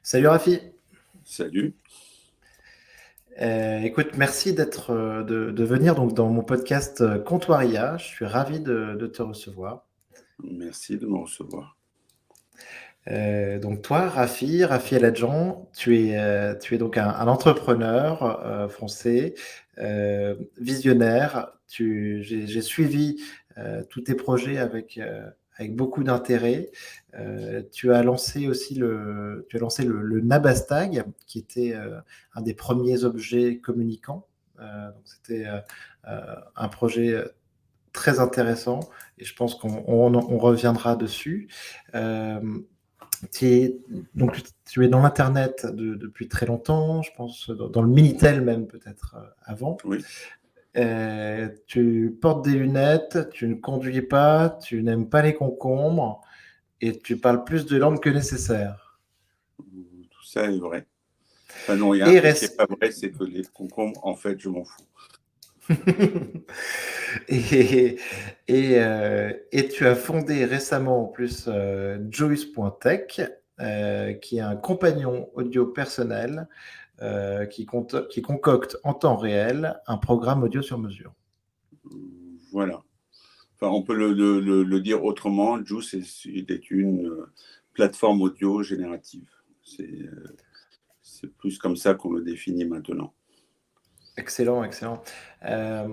Salut Rafi. Salut, Écoute, merci de venir donc dans mon podcast Comptoir IA. Je suis ravi de te recevoir. merci de me recevoir. Donc toi, Rafi Eladjan, tu es donc un entrepreneur français, visionnaire. J'ai suivi tous tes projets avec beaucoup d'intérêt. Tu as lancé aussi le Nabastag, qui était un des premiers objets communicants. Donc c'était un projet très intéressant et je pense qu'on reviendra dessus. Euh, tu es, donc, tu es dans l'Internet depuis très longtemps, je pense, dans le Minitel même peut-être avant. Oui, Tu portes des lunettes, tu ne conduis pas, tu n'aimes pas les concombres et tu parles plus de langues que nécessaire. tout ça est vrai. Enfin non, il y a un Et, truc qui n'est res- pas vrai, c'est que les concombres, en fait, je m'en fous. et, et tu as fondé récemment en plus Joyce.tech, qui est un compagnon audio personnel qui concocte en temps réel un programme audio sur mesure. Voilà. Enfin, on peut le dire autrement. Juice est une plateforme audio générative. C'est plus comme ça qu'on le définit maintenant. Excellent, excellent. Euh,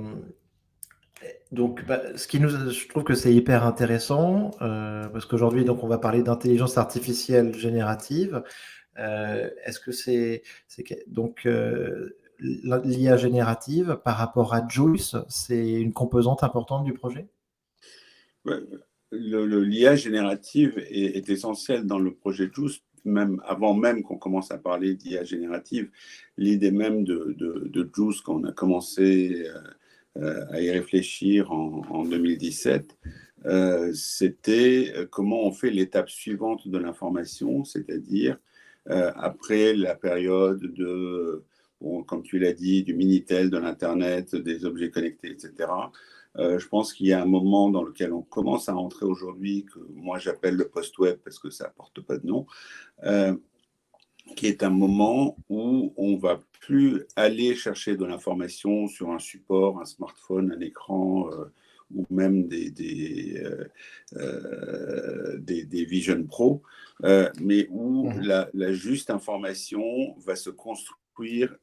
donc, je trouve que c'est hyper intéressant parce qu'aujourd'hui, donc, on va parler d'intelligence artificielle générative. Est-ce que donc l'IA générative par rapport à Juice, c'est une composante importante du projet? Ouais, l'IA générative est essentielle dans le projet Juice, même avant même qu'on commence à parler d'IA générative. L'idée même de Juice, quand on a commencé à y réfléchir en 2017, c'était comment on fait l'étape suivante de l'information, c'est-à-dire après la période de, bon, comme tu l'as dit, du Minitel, de l'Internet, des objets connectés, etc. Je pense qu'il y a un moment dans lequel on commence à entrer aujourd'hui, que moi j'appelle le post-web parce que ça ne porte pas de nom, euh, qui est un moment où on va plus aller chercher de l'information sur un support, un smartphone, un écran, ou même des Vision Pro, mais où Mhm. la juste information va se construire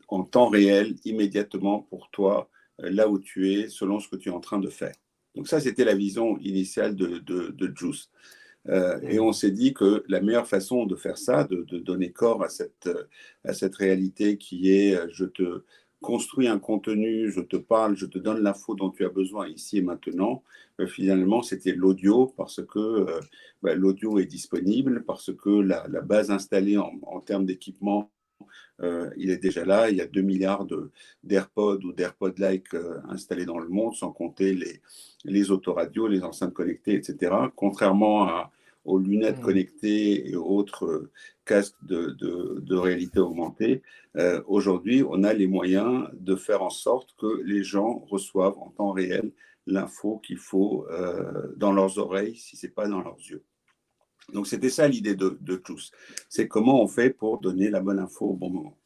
en temps réel, immédiatement pour toi, là où tu es, selon ce que tu es en train de faire. Donc ça, c'était la vision initiale de Juice. Et on Mhm. s'est dit que la meilleure façon de faire ça, de donner corps à cette réalité qui est je te construis un contenu, je te parle, je te donne l'info dont tu as besoin ici et maintenant, finalement, c'était l'audio parce que l'audio est disponible, parce que la base installée en termes d'équipement il est déjà là. Il y a 2 milliards d'AirPods ou d'AirPod-like installés dans le monde, sans compter les autoradios, les enceintes connectées, etc. Contrairement aux lunettes Mhm. connectées et autres casques de réalité augmentée, aujourd'hui, on a les moyens de faire en sorte que les gens reçoivent en temps réel l'info qu'il faut dans leurs oreilles, si ce n'est pas dans leurs yeux. Donc, c'était ça l'idée de tous. C'est comment on fait pour donner la bonne info au bon moment.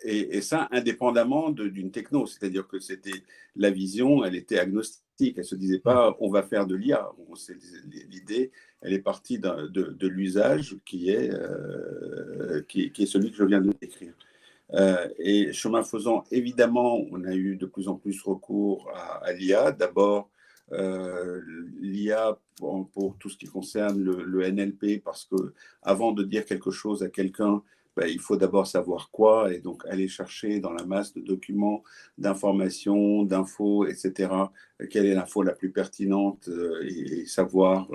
Et ça, indépendamment d'une techno. C'est-à-dire que c'était la vision, elle était agnostique. Elle ne se disait Mhm. pas, on va faire de l'IA. L'idée, elle est partie de l'usage qui est celui que je viens de décrire. Et chemin faisant, évidemment, on a eu de plus en plus recours à l'IA. D'abord, l'IA pour tout ce qui concerne le NLP, parce que avant de dire quelque chose à quelqu'un, ben, il faut d'abord savoir quoi, et donc aller chercher dans la masse de documents, d'informations, d'infos, etc., quelle est l'info la plus pertinente et savoir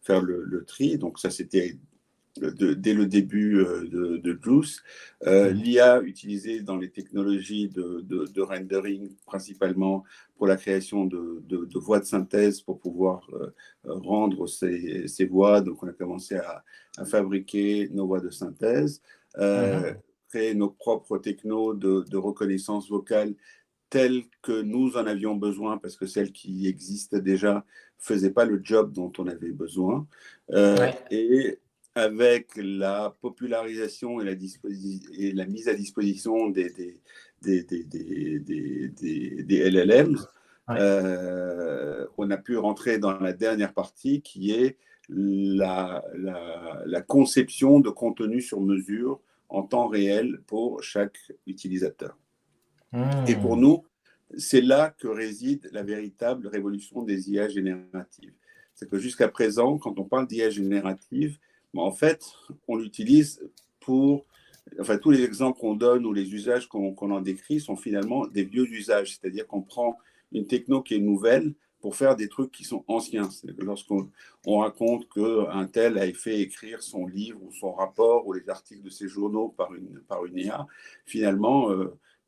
faire le tri. Donc ça, c'était dès le début de Juice. Mhm. L'IA utilisée dans les technologies de rendering, principalement pour la création de voix de synthèse pour pouvoir rendre ces voix. Donc, on a commencé à fabriquer nos voix de synthèse, euh, Mhm. créer nos propres technos de reconnaissance vocale telles que nous en avions besoin parce que celles qui existent déjà ne faisaient pas le job dont on avait besoin. Ouais. Et avec la popularisation et et la mise à disposition des LLMs, Ouais. on a pu rentrer dans la dernière partie qui est la conception de contenu sur mesure en temps réel pour chaque utilisateur. Et pour Mmh. nous, c'est là que réside la véritable révolution des IA génératives. C'est que jusqu'à présent, quand on parle d'IA générative, en fait, on l'utilise pour... Enfin, tous les exemples qu'on donne ou les usages qu'on en décrit sont finalement des vieux usages. C'est-à-dire qu'on prend une techno qui est nouvelle pour faire des trucs qui sont anciens. Lorsqu'on raconte qu'un tel a fait écrire son livre ou son rapport ou les articles de ses journaux par une IA, finalement,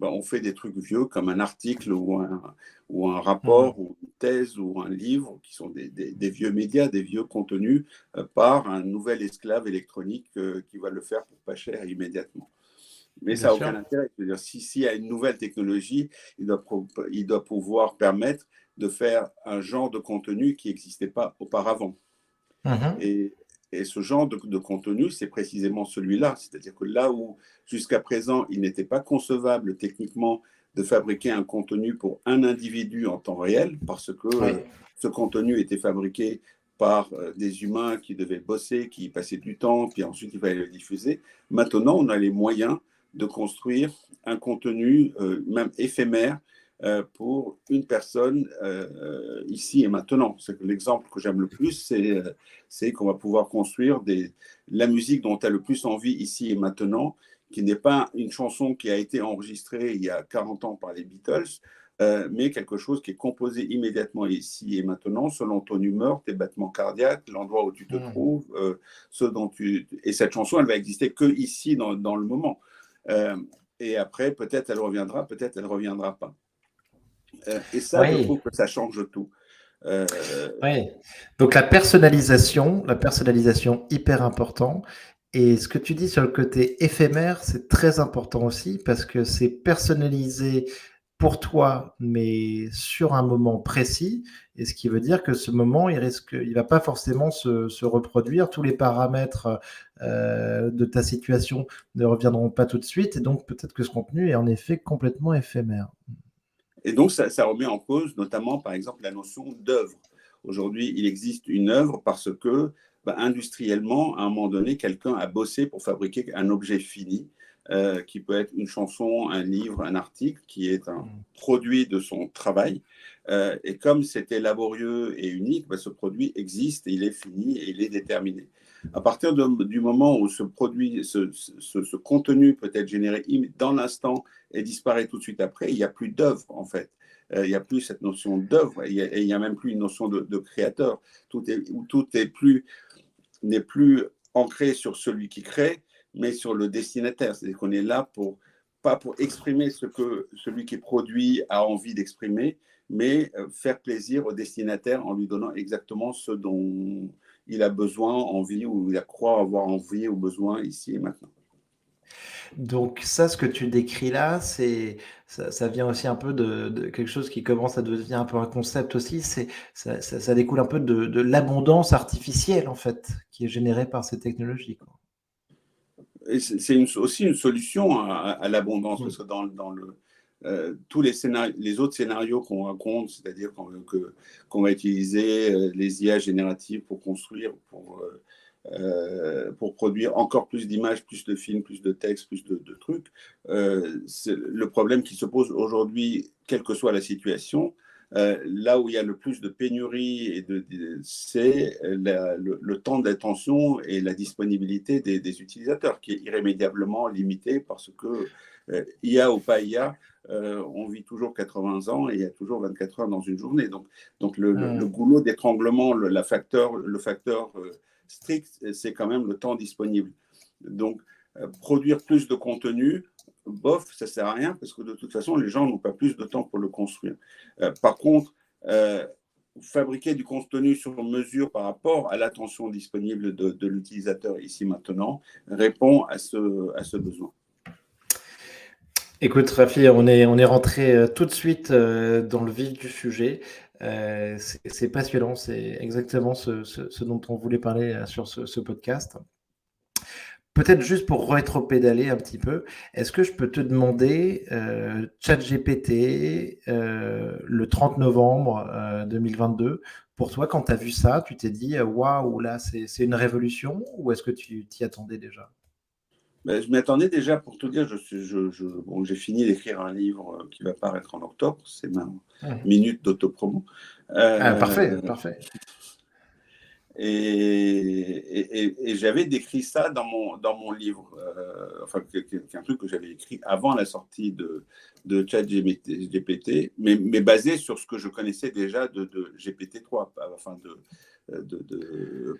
on fait des trucs vieux comme un article ou un Mmh. rapport ou une thèse ou un livre qui sont des vieux médias, des vieux contenus par un nouvel esclave électronique qui va le faire pour pas cher immédiatement. Mais ça Bien n'a sûr. aucun intérêt. Je veux dire, s'il y a une nouvelle technologie, il doit pouvoir permettre de faire un genre de contenu qui n'existait pas auparavant. Mmh. Et, et ce genre de contenu, c'est précisément celui-là. C'est-à-dire que là où, jusqu'à présent, il n'était pas concevable techniquement de fabriquer un contenu pour un individu en temps réel, parce que Oui. ce contenu était fabriqué par des humains qui devaient bosser, qui y passaient du temps, puis ensuite il fallait le diffuser. Maintenant, on a les moyens de construire un contenu, même éphémère, pour une personne ici et maintenant. C'est que l'exemple que j'aime le plus, c'est qu'on va pouvoir construire la musique dont tu as le plus envie ici et maintenant, qui n'est pas une chanson qui a été enregistrée il y a 40 ans par les Beatles, mais quelque chose qui est composé immédiatement ici et maintenant, selon ton humeur, tes battements cardiaques, l'endroit où tu te Mmh. trouves, ce dont tu... Et cette chanson, elle va exister que ici, dans le moment. Et après, peut-être elle reviendra, peut-être elle ne reviendra pas. Et ça, je Oui. trouve que ça change tout. Euh, Oui. Donc la personnalisation hyper important. Et ce que tu dis sur le côté éphémère, c'est très important aussi parce que c'est personnalisé pour toi, mais sur un moment précis. Et ce qui veut dire que ce moment, il va pas forcément se reproduire. Tous les paramètres de ta situation ne reviendront pas tout de suite. Et donc peut-être que ce contenu est en effet complètement éphémère. Et donc, ça remet en cause notamment, par exemple, la notion d'œuvre. Aujourd'hui, il existe une œuvre parce que, industriellement, à un moment donné, quelqu'un a bossé pour fabriquer un objet fini, qui peut être une chanson, un livre, un article, qui est un Mm. produit de son travail. Et comme c'était laborieux et unique, ce produit existe, et il est fini et il est déterminé. À partir du moment où ce produit, ce contenu peut être généré dans l'instant et disparaît tout de suite après, il n'y a plus d'œuvre en fait. Il n'y a plus cette notion d'œuvre et il n'y a même plus une notion de créateur. Tout n'est plus ancré sur celui qui crée, mais sur le destinataire. C'est-à-dire qu'on est là pas pour exprimer ce que celui qui produit a envie d'exprimer, mais faire plaisir au destinataire en lui donnant exactement ce dont il a besoin, envie, ou il croit avoir envie ou besoin ici et maintenant. Donc ça, ce que tu décris là, ça vient aussi un peu de quelque chose qui commence à devenir un peu un concept aussi. Ça découle un peu de l'abondance artificielle en fait, qui est générée par ces technologies, quoi. Et c'est aussi une solution à l'abondance, Mm. parce que tous les autres scénarios qu'on raconte, c'est-à-dire qu'on va utiliser les IA génératives pour construire, pour produire encore plus d'images, plus de films, plus de textes, plus de trucs. C'est le problème qui se pose aujourd'hui, quelle que soit la situation. Là où il y a le plus de pénurie, c'est le temps d'attention et la disponibilité des utilisateurs, qui est irrémédiablement limité parce que IA ou pas IA, on vit toujours 80 ans et il y a toujours 24 heures dans une journée. Donc le Mm. goulot d'étranglement, le facteur strict, c'est quand même le temps disponible. Donc, produire plus de contenu, bof, ça ne sert à rien parce que de toute façon, les gens n'ont pas plus de temps pour le construire. Par contre, fabriquer du contenu sur mesure par rapport à l'attention disponible de l'utilisateur ici maintenant répond à ce besoin. Écoute, Rafi, on est rentré tout de suite dans le vif du sujet. C'est passionnant, c'est exactement ce dont on voulait parler sur ce podcast. peut-être juste pour rétro-pédaler un petit peu, est-ce que je peux te demander, ChatGPT, le 30 novembre 2022, pour toi, quand tu as vu ça, tu t'es dit, waouh, là, c'est une révolution, ou est-ce que tu t'y attendais déjà? Ben, je m'y attendais déjà pour tout dire. Bon, j'ai fini d'écrire un livre qui va paraître en octobre. C'est ma Mhm. minute d'autopromo. Ah, parfait, Euh, parfait. et j'avais décrit ça dans mon livre, enfin, un truc que j'avais écrit avant la sortie de ChatGPT, mais basé sur ce que je connaissais déjà de GPT-3, enfin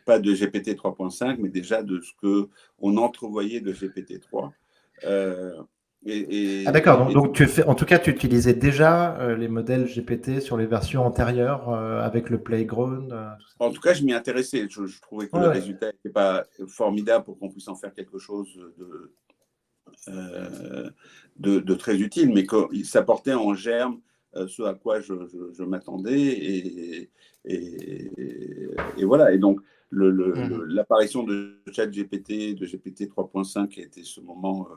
pas de GPT 3.5, mais déjà de ce qu'on entrevoyait de GPT-3. Euh, Ah, d'accord, donc, et en tout cas, tu utilisais déjà les modèles GPT sur les versions antérieures avec le Playground, tout ça. En tout cas, je m'y intéressais. Je trouvais que Ouais, le ouais. résultat n'était pas formidable pour qu'on puisse en faire quelque chose euh, de très utile, mais qu'il s'apportait en germe ce à quoi je m'attendais. Et voilà. Et donc, Mhm. l'apparition de ChatGPT, de GPT 3.5, qui a été ce moment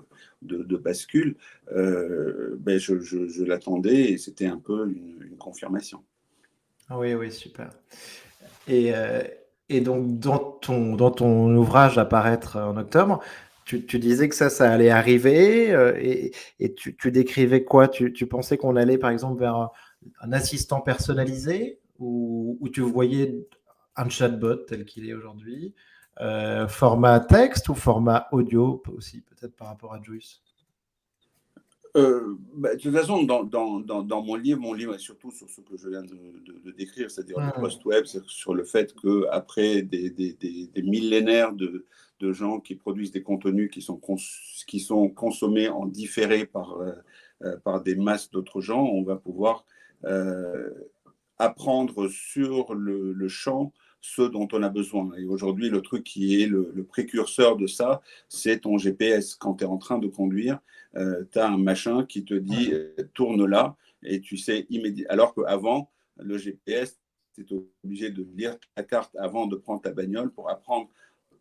de bascule, ben je l'attendais et c'était un peu une confirmation. Oui, oui, super. Et, euh, et donc, dans ton ouvrage à paraître en octobre, tu disais que ça allait arriver et tu décrivais quoi? Tu pensais qu'on allait, par exemple, vers un assistant personnalisé ou tu voyais un chatbot tel qu'il est aujourd'hui, format texte ou format audio aussi, peut-être par rapport à Juice? Bah, de toute façon, dans mon livre est surtout sur ce que je viens de décrire, c'est-à-dire le Hmm. post-web, c'est sur le fait qu'après des millénaires de gens qui produisent des contenus qui sont consommés en différé par des masses d'autres gens, on va pouvoir euh, apprendre sur le champ ce dont on a besoin. Et aujourd'hui, le truc qui est le précurseur de ça, c'est ton GPS. Quand tu es en train de conduire, tu as un machin qui te dit tourne là, et tu sais immédiatement. Alors qu'avant, le GPS, tu étais obligé de lire ta carte avant de prendre ta bagnole pour apprendre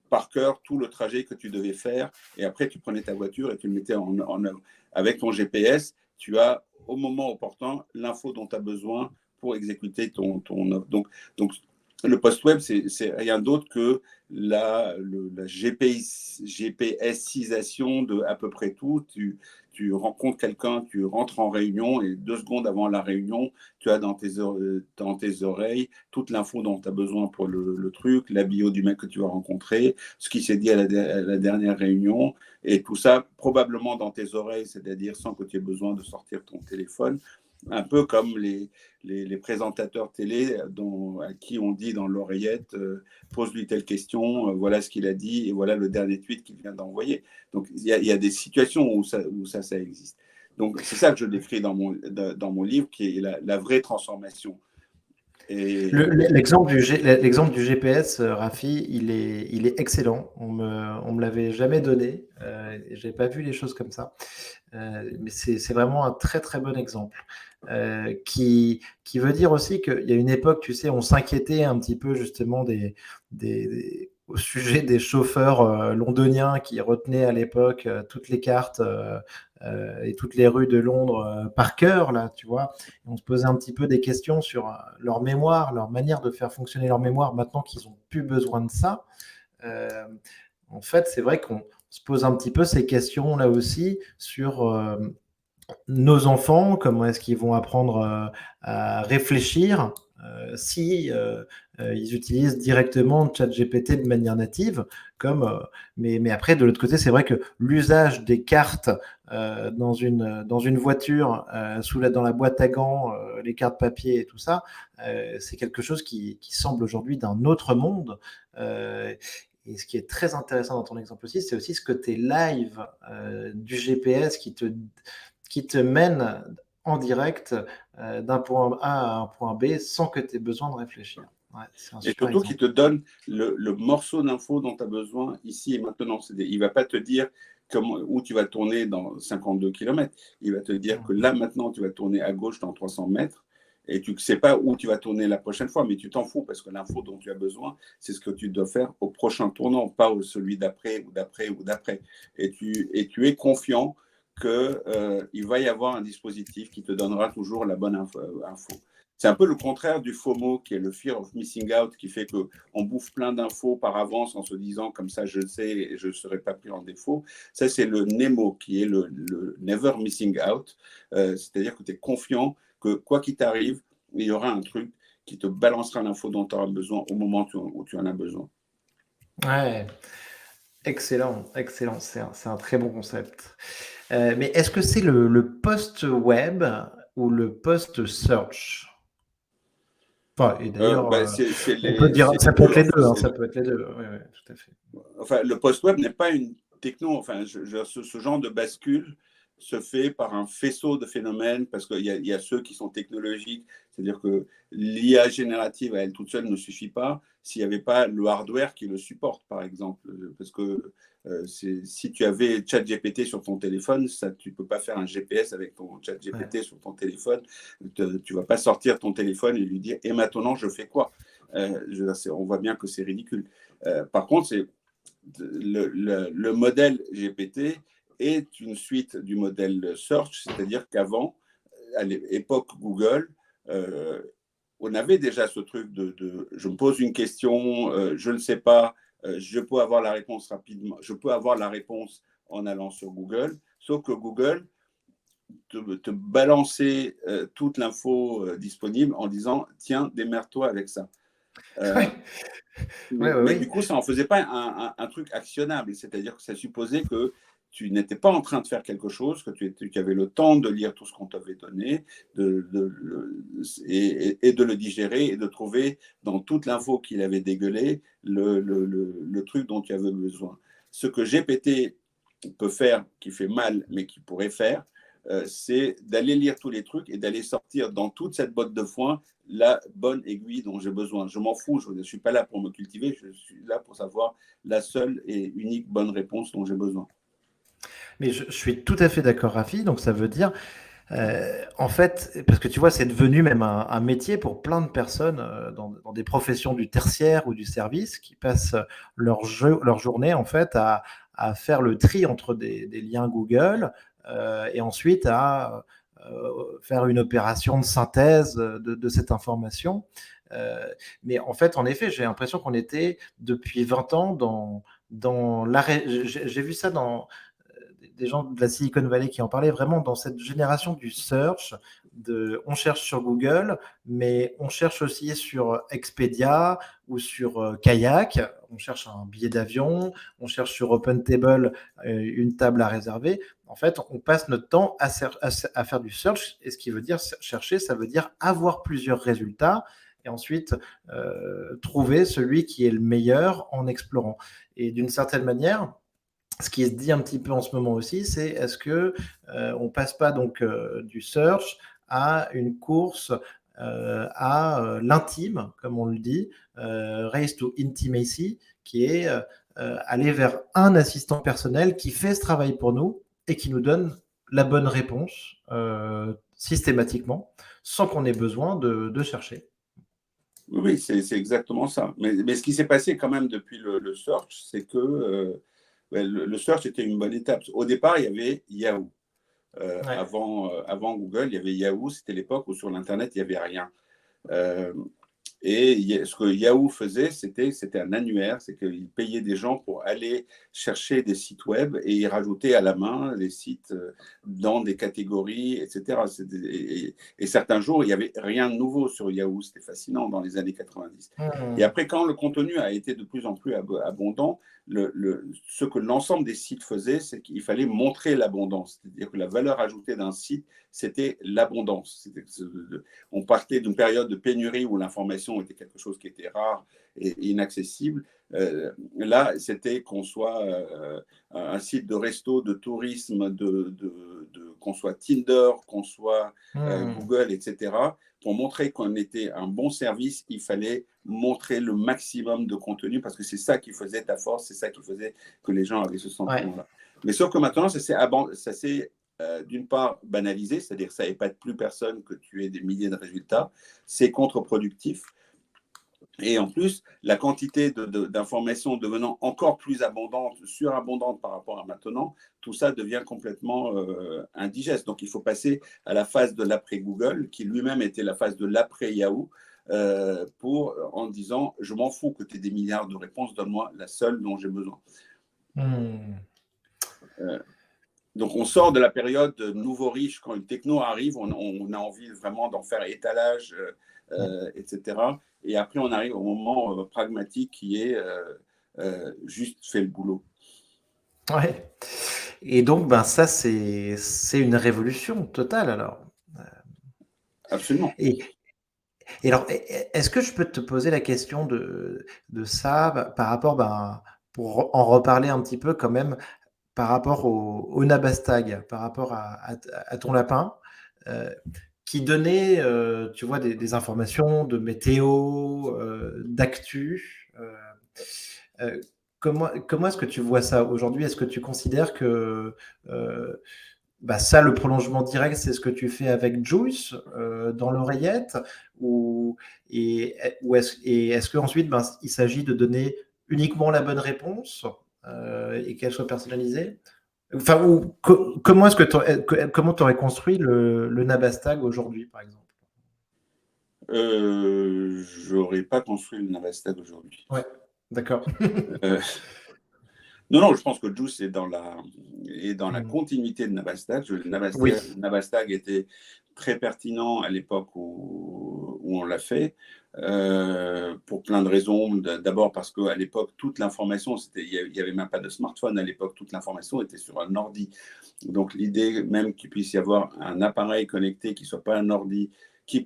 par cœur tout le trajet que tu devais faire. Et après, tu prenais ta voiture et tu le mettais en œuvre. Avec ton GPS, tu as au moment opportun l'info dont tu as besoin pour exécuter ton œuvre. Donc, le post-web, c'est rien d'autre que la GPSisation de à peu près tout. Tu rencontres quelqu'un, tu rentres en réunion et 2 secondes avant la réunion, tu as dans tes oreilles toute l'info dont tu as besoin pour le truc, la bio du mec que tu vas rencontrer, ce qui s'est dit à la dernière réunion, et tout ça probablement dans tes oreilles, c'est-à-dire sans que tu aies besoin de sortir ton téléphone, un peu comme les présentateurs télé à qui on dit dans l'oreillette pose-lui telle question, voilà ce qu'il a dit, et voilà le dernier tweet qu'il vient d'envoyer. Donc il y a des situations où ça existe. Donc c'est ça que je décris dans mon livre, qui est la vraie transformation. Et L'exemple du GPS, Rafi, il est excellent. On me l'avait jamais donné. Je n'avais pas vu les choses comme ça. Mais c'est vraiment un très très bon exemple. Qui veut dire aussi qu'il y a une époque, tu sais, on s'inquiétait un petit peu justement au sujet des chauffeurs londoniens qui retenaient à l'époque toutes les cartes et toutes les rues de Londres par cœur, là, tu vois. Et on se posait un petit peu des questions sur leur mémoire, leur manière de faire fonctionner leur mémoire maintenant qu'ils n'ont plus besoin de ça. Euh, En fait, c'est vrai qu'on se pose un petit peu ces questions là aussi sur nos enfants, comment est-ce qu'ils vont apprendre à réfléchir si ils utilisent directement ChatGPT de manière native, comme mais après de l'autre côté, c'est vrai que l'usage des cartes dans une voiture dans la boîte à gants, les cartes papier et tout ça, c'est quelque chose qui semble aujourd'hui d'un autre monde. Euh, et ce qui est très intéressant dans ton exemple aussi, c'est aussi ce côté live du GPS qui te mène en direct d'un point A à un point B sans que tu aies besoin de réfléchir. Ouais, c'est un Et super surtout qui exemple. te donne le morceau d'info dont tu as besoin ici et maintenant. Il ne va pas te dire où tu vas tourner dans 52 km. Il va te dire que là, maintenant, tu vas tourner à gauche dans 300 mètres. Et tu ne sais pas où tu vas tourner la prochaine fois, mais tu t'en fous parce que l'info dont tu as besoin, c'est ce que tu dois faire au prochain tournant, pas au celui d'après ou d'après ou d'après. Et tu es confiant qu'il va y avoir un dispositif qui te donnera toujours la bonne info. C'est un peu le contraire du FOMO, qui est le Fear of Missing Out, qui fait qu'on bouffe plein d'infos par avance en se disant comme ça je le sais et je ne serai pas pris en défaut. Ça, c'est le NEMO, qui est le Never Missing Out. C'est-à-dire que tu es confiant que quoi qu'il t'arrive, il y aura un truc qui te balancera l'info dont tu auras besoin au moment où tu en as besoin. Ouais, excellent, excellent. C'est un très bon concept. Mais est-ce que c'est le post-web ou le post-search? Enfin, et d'ailleurs, on peut dire, C'est ça les peut être deux. les Enfin, deux, hein, ça peut être les deux. Oui, oui, tout à fait. enfin, le post-web n'est pas une techno. Enfin, ce genre de bascule se fait par un faisceau de phénomènes parce qu'il y a ceux qui sont technologiques, c'est-à-dire que l'IA générative à elle toute seule ne suffit pas s'il n'y avait pas le hardware qui le supporte, par exemple. Parce que si tu avais ChatGPT sur ton téléphone, tu ne peux pas faire un GPS avec ton ChatGPT Ouais. sur ton téléphone. Tu ne vas pas sortir ton téléphone et lui dire « Et maintenant, je fais quoi ?» On voit bien que c'est ridicule. Par contre, le modèle GPT est une suite du modèle Search, c'est-à-dire qu'avant, à l'époque Google, on avait déjà ce truc de je me pose une question, je ne sais pas, je peux avoir la réponse rapidement, je peux avoir la réponse en allant sur Google, sauf que Google te balançait toute l'info disponible en disant tiens, démerde-toi avec ça. Oui, oui, Mais oui. du coup, ça n'en faisait pas un truc actionnable. C'est-à-dire que ça supposait que tu n'étais pas en train de faire quelque chose, que tu avais le temps de lire tout ce qu'on t'avait donné et de le digérer et de trouver dans toute l'info qu'il avait dégueulé le truc dont tu avais besoin. Ce que GPT peut faire, qui fait mal, mais qui pourrait faire, c'est d'aller lire tous les trucs et d'aller sortir dans toute cette botte de foin la bonne aiguille dont j'ai besoin. Je m'en fous, je ne suis pas là pour me cultiver, je suis là pour savoir la seule et unique bonne réponse dont j'ai besoin. Mais je suis tout à fait d'accord, Rafi. Donc, ça veut dire, en fait, parce que tu vois, c'est devenu même un métier pour plein de personnes dans des professions du tertiaire ou du service qui passent leur journée, en fait, à faire le tri entre des liens Google et ensuite à faire une opération de synthèse de cette information. Mais en fait, en effet, j'ai l'impression qu'on était depuis 20 ans dans l'arrêt. J'ai vu ça dans des gens de la Silicon Valley qui en parlaient vraiment dans cette génération du search. On cherche sur Google, mais on cherche aussi sur Expedia ou sur Kayak. On cherche un billet d'avion, on cherche sur OpenTable une table à réserver. En fait, on passe notre temps à faire du search. Et ce qui veut dire chercher, ça veut dire avoir plusieurs résultats et ensuite trouver celui qui est le meilleur en explorant. Et d'une certaine manière, ce qui se dit un petit peu en ce moment aussi, c'est est-ce que on passe pas donc du search à une course à l'intime, comme on le dit, race to intimacy, qui est aller vers un assistant personnel qui fait ce travail pour nous et qui nous donne la bonne réponse systématiquement, sans qu'on ait besoin de chercher. Oui, c'est exactement ça. Mais ce qui s'est passé quand même depuis le search, c'est que le search était une bonne étape. Au départ, il y avait Yahoo. Ouais. Avant Google, il y avait Yahoo. C'était l'époque où sur l'Internet, il n'y avait rien. Euh, Et ce que Yahoo faisait, c'était un annuaire, c'est qu'il payait des gens pour aller chercher des sites web et y rajouter à la main les sites dans des catégories, etc. Et certains jours, il n'y avait rien de nouveau sur Yahoo. C'était fascinant dans les années 90. Et Mmh. après, quand le contenu a été de plus en plus abondant, ce que l'ensemble des sites faisaient, c'est qu'il fallait montrer l'abondance. C'est-à-dire que la valeur ajoutée d'un site, c'était l'abondance. On partait d'une période de pénurie où l'information était quelque chose qui était rare et inaccessible. Là, c'était qu'on soit un site de resto, de tourisme, qu'on soit Tinder, qu'on soit Mmh. Google, etc. Pour montrer qu'on était un bon service, il fallait montrer le maximum de contenu parce que c'est ça qui faisait ta force, c'est ça qui faisait que les gens avaient ce Ouais. sentiment-là. Mais sauf que maintenant, ça s'est d'une part, banalisé, c'est-à-dire que ça n'épate plus personne que tu aies des milliers de résultats. C'est contre-productif. Et en plus, la quantité d'informations devenant encore plus abondante, surabondante par rapport à maintenant, tout ça devient complètement indigeste. Donc, il faut passer à la phase de l'après-Google, qui lui-même était la phase de l'après-Yahoo, en disant, je m'en fous que tu aies des milliards de réponses, donne-moi la seule dont j'ai besoin. Donc, on sort de la période nouveau riche. Quand une techno arrive, on a envie vraiment d'en faire étalage, etc. Et après, on arrive au moment pragmatique qui est juste fait le boulot. Ouais. Et donc, ça, c'est une révolution totale, alors. Absolument. Et alors, est-ce que je peux te poser la question de ça par rapport, pour en reparler un petit peu quand même, par rapport au Nabastag, par rapport à ton lapin, qui donnait, tu vois, des informations de météo, d'actu. Comment est-ce que tu vois ça aujourd'hui? Est-ce que tu considères que ça, le prolongement direct, c'est ce que tu fais avec Juice dans l'oreillette, est-ce qu'ensuite, il s'agit de donner uniquement la bonne réponse et qu'elle soit personnalisée? Enfin, comment est-ce que comment tu aurais construit le Nabastag aujourd'hui, par exemple? J'aurais pas construit le Navastag aujourd'hui. Ouais, d'accord. Non, je pense que Juice est dans la Mm. continuité de Navastag. Oui. Navastag était très pertinent à l'époque où on l'a fait, pour plein de raisons. D'abord parce qu'à l'époque, toute l'information, il n'y avait même pas de smartphone à l'époque, toute l'information était sur un ordi. Donc l'idée même qu'il puisse y avoir un appareil connecté qui ne soit pas un ordi, qui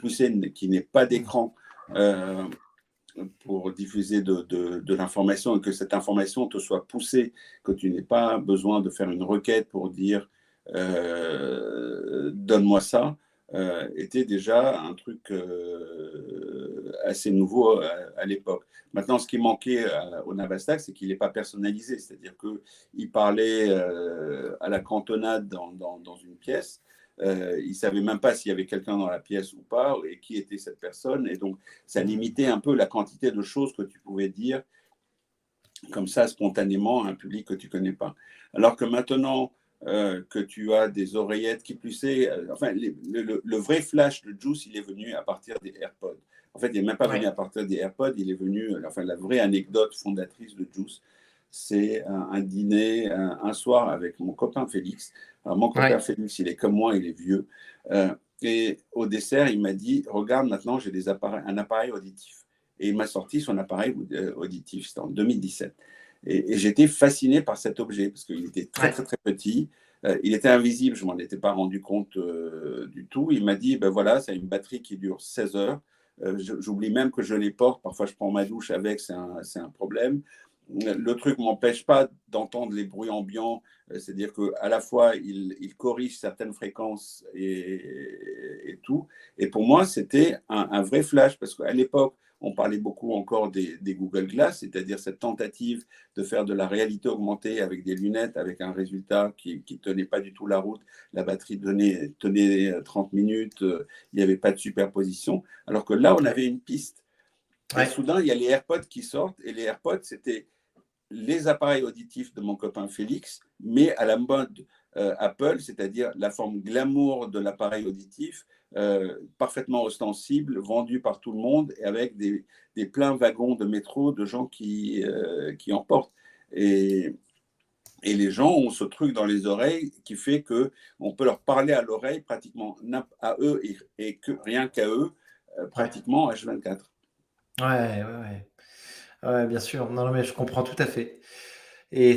n'ait pas d'écran, pour diffuser de l'information et que cette information te soit poussée, que tu n'aies pas besoin de faire une requête pour dire donne-moi ça, était déjà un truc assez nouveau à l'époque. Maintenant, ce qui manquait au Navastag, c'est qu'il n'est pas personnalisé, c'est-à-dire qu'il parlait à la cantonade dans une pièce. Il ne savait même pas s'il y avait quelqu'un dans la pièce ou pas, et qui était cette personne. Et donc, ça limitait un peu la quantité de choses que tu pouvais dire comme ça, spontanément, à un public que tu ne connais pas. Alors que maintenant que tu as des oreillettes qui plus est, enfin, le vrai flash de Juice, il est venu à partir des AirPods. En fait, il n'est même pas venu à partir des AirPods, il est venu, enfin, la vraie anecdote fondatrice de Juice, c'est un dîner un soir avec mon copain Félix. Alors, mon copain Félix, il est comme moi, il est vieux. Et au dessert, il m'a dit, regarde, maintenant, j'ai un appareil auditif. Et il m'a sorti son appareil auditif, c'était en 2017. Et j'étais fasciné par cet objet, parce qu'il était très, très, très petit. Il était invisible, je ne m'en étais pas rendu compte du tout. Il m'a dit, ben voilà, c'est une batterie qui dure 16 heures. J'oublie même que je les porte. Parfois, je prends ma douche avec, c'est un problème. Le truc ne m'empêche pas d'entendre les bruits ambiants, c'est-à-dire qu'à la fois, il corrige certaines fréquences et tout. Et pour moi, c'était un vrai flash, parce qu'à l'époque, on parlait beaucoup encore des Google Glass, c'est-à-dire cette tentative de faire de la réalité augmentée avec des lunettes, avec un résultat qui ne tenait pas du tout la route. La batterie tenait 30 minutes, il n'y avait pas de superposition. Alors que là, on avait une piste. Et soudain, il y a les AirPods qui sortent, et les AirPods, c'était les appareils auditifs de mon copain Félix, mais à la mode Apple, c'est-à-dire la forme glamour de l'appareil auditif, parfaitement ostensible, vendu par tout le monde, et avec des pleins wagons de métro de gens qui en portent. Et les gens ont ce truc dans les oreilles qui fait qu'on peut leur parler à l'oreille pratiquement à eux et rien qu'à eux, pratiquement H24. Ouais, bien sûr. Non, mais je comprends tout à fait. Et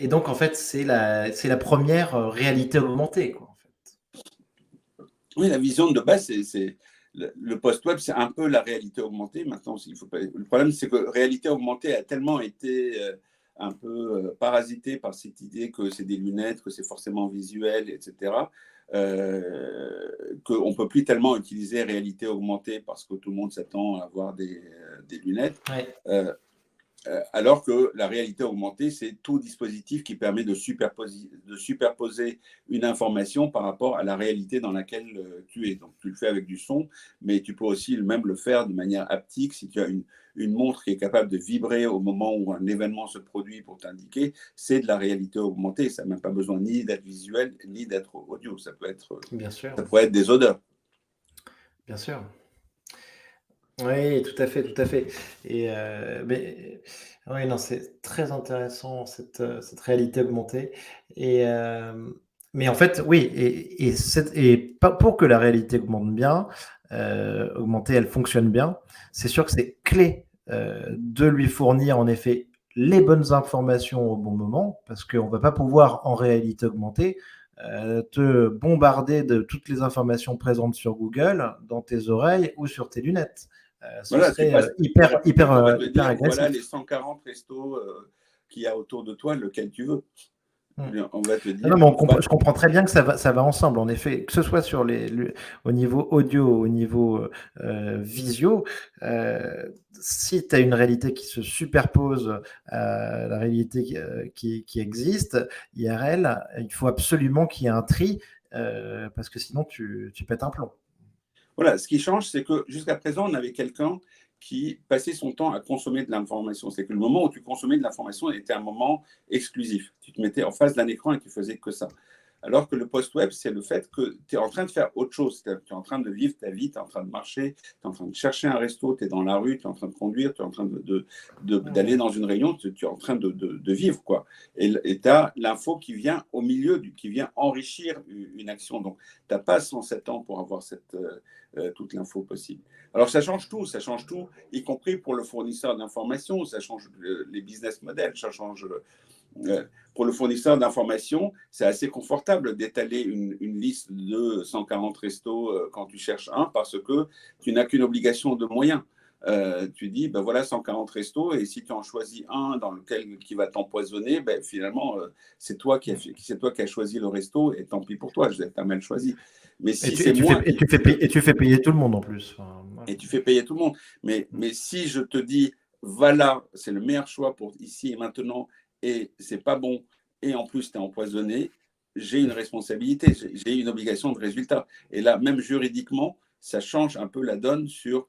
donc en fait c'est la première réalité augmentée, quoi, en fait. Oui, la vision de base, c'est le post-web, c'est un peu la réalité augmentée. Maintenant, il faut pas... Le problème, c'est que réalité augmentée a tellement été un peu parasité par cette idée que c'est des lunettes, que c'est forcément visuel, etc., qu'on ne peut plus tellement utiliser réalité augmentée parce que tout le monde s'attend à avoir des lunettes. Alors que la réalité augmentée, c'est tout dispositif qui permet de superposer une information par rapport à la réalité dans laquelle tu es. Donc, tu le fais avec du son, mais tu peux aussi même le faire de manière haptique. Si tu as une montre qui est capable de vibrer au moment où un événement se produit pour t'indiquer, c'est de la réalité augmentée. Ça n'a même pas besoin ni d'être visuel, ni d'être audio. Ça Bien sûr, pourrait être des odeurs. bien sûr. Oui, tout à fait, tout à fait. Et mais oui, non, c'est très intéressant cette réalité augmentée. Et mais en fait, oui, et pas pour que la réalité augmente bien, augmentée, elle fonctionne bien. C'est sûr que c'est clé de lui fournir en effet les bonnes informations au bon moment, parce qu'on va pas pouvoir en réalité augmentée te bombarder de toutes les informations présentes sur Google dans tes oreilles ou sur tes lunettes. Ce Voilà, tu serait passes hyper, et hyper, on va te hyper dire, voilà les agressif. 140 restos qu'il y a autour de toi, lequel tu veux. Mm. On va te Non, dire, mais je comprends très bien que ça va ensemble, en effet, que ce soit au niveau audio, au niveau visio. Si tu as une réalité qui se superpose à la réalité qui existe, IRL, il faut absolument qu'il y ait un tri, parce que sinon tu pètes un plomb. voilà, ce qui change, c'est que jusqu'à présent, on avait quelqu'un qui passait son temps à consommer de l'information. C'est que le moment où tu consommais de l'information était un moment exclusif. Tu te mettais en face d'un écran et tu faisais que ça. Alors que le post-web, c'est le fait que tu es en train de faire autre chose. Tu es en train de vivre ta vie, tu es en train de marcher, tu es en train de chercher un resto, tu es dans la rue, tu es en train de conduire, tu es en train d'aller dans une réunion, tu es en train de vivre, quoi. Et tu as l'info qui vient au milieu, qui vient enrichir une action. Donc, tu n'as pas 107 ans pour avoir toute l'info possible. Alors, ça change tout, y compris pour le fournisseur d'informations, ça change les business models, ça change pour le fournisseur d'informations, c'est assez confortable d'étaler une liste de 140 restos quand tu cherches un parce que tu n'as qu'une obligation de moyens. Tu dis, ben voilà 140 restos et si tu en choisis un dans lequel qui va t'empoisonner, ben finalement, c'est toi qui as choisi le resto et tant pis pour toi, tu as mal choisi. Mais si c'est moi qui... Et tu fais payer tout le monde en plus. Enfin, voilà. Et tu fais payer tout le monde. Mais si je te dis, voilà, c'est le meilleur choix pour ici et maintenant, et c'est pas bon, et en plus tu es empoisonné, j'ai une responsabilité, j'ai une obligation de résultat. Et là, même juridiquement, ça change un peu la donne sur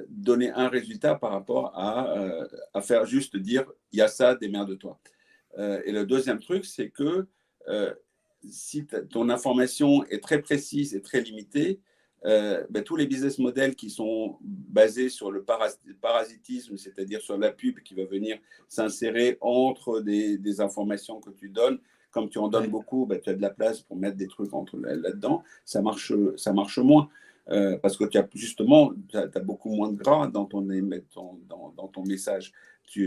donner un résultat par rapport à faire juste dire, il y a ça, démerde-toi. Et le deuxième truc, c'est que euh, si ton information est très précise et très limitée, ben, tous les business models qui sont basés sur le parasitisme, c'est-à-dire sur la pub qui va venir s'insérer entre des informations que tu donnes, comme tu en donnes Ouais. beaucoup, ben, tu as de la place pour mettre des trucs là-dedans, ça marche moins. Parce que tu as justement t'as beaucoup moins de gras dans ton message.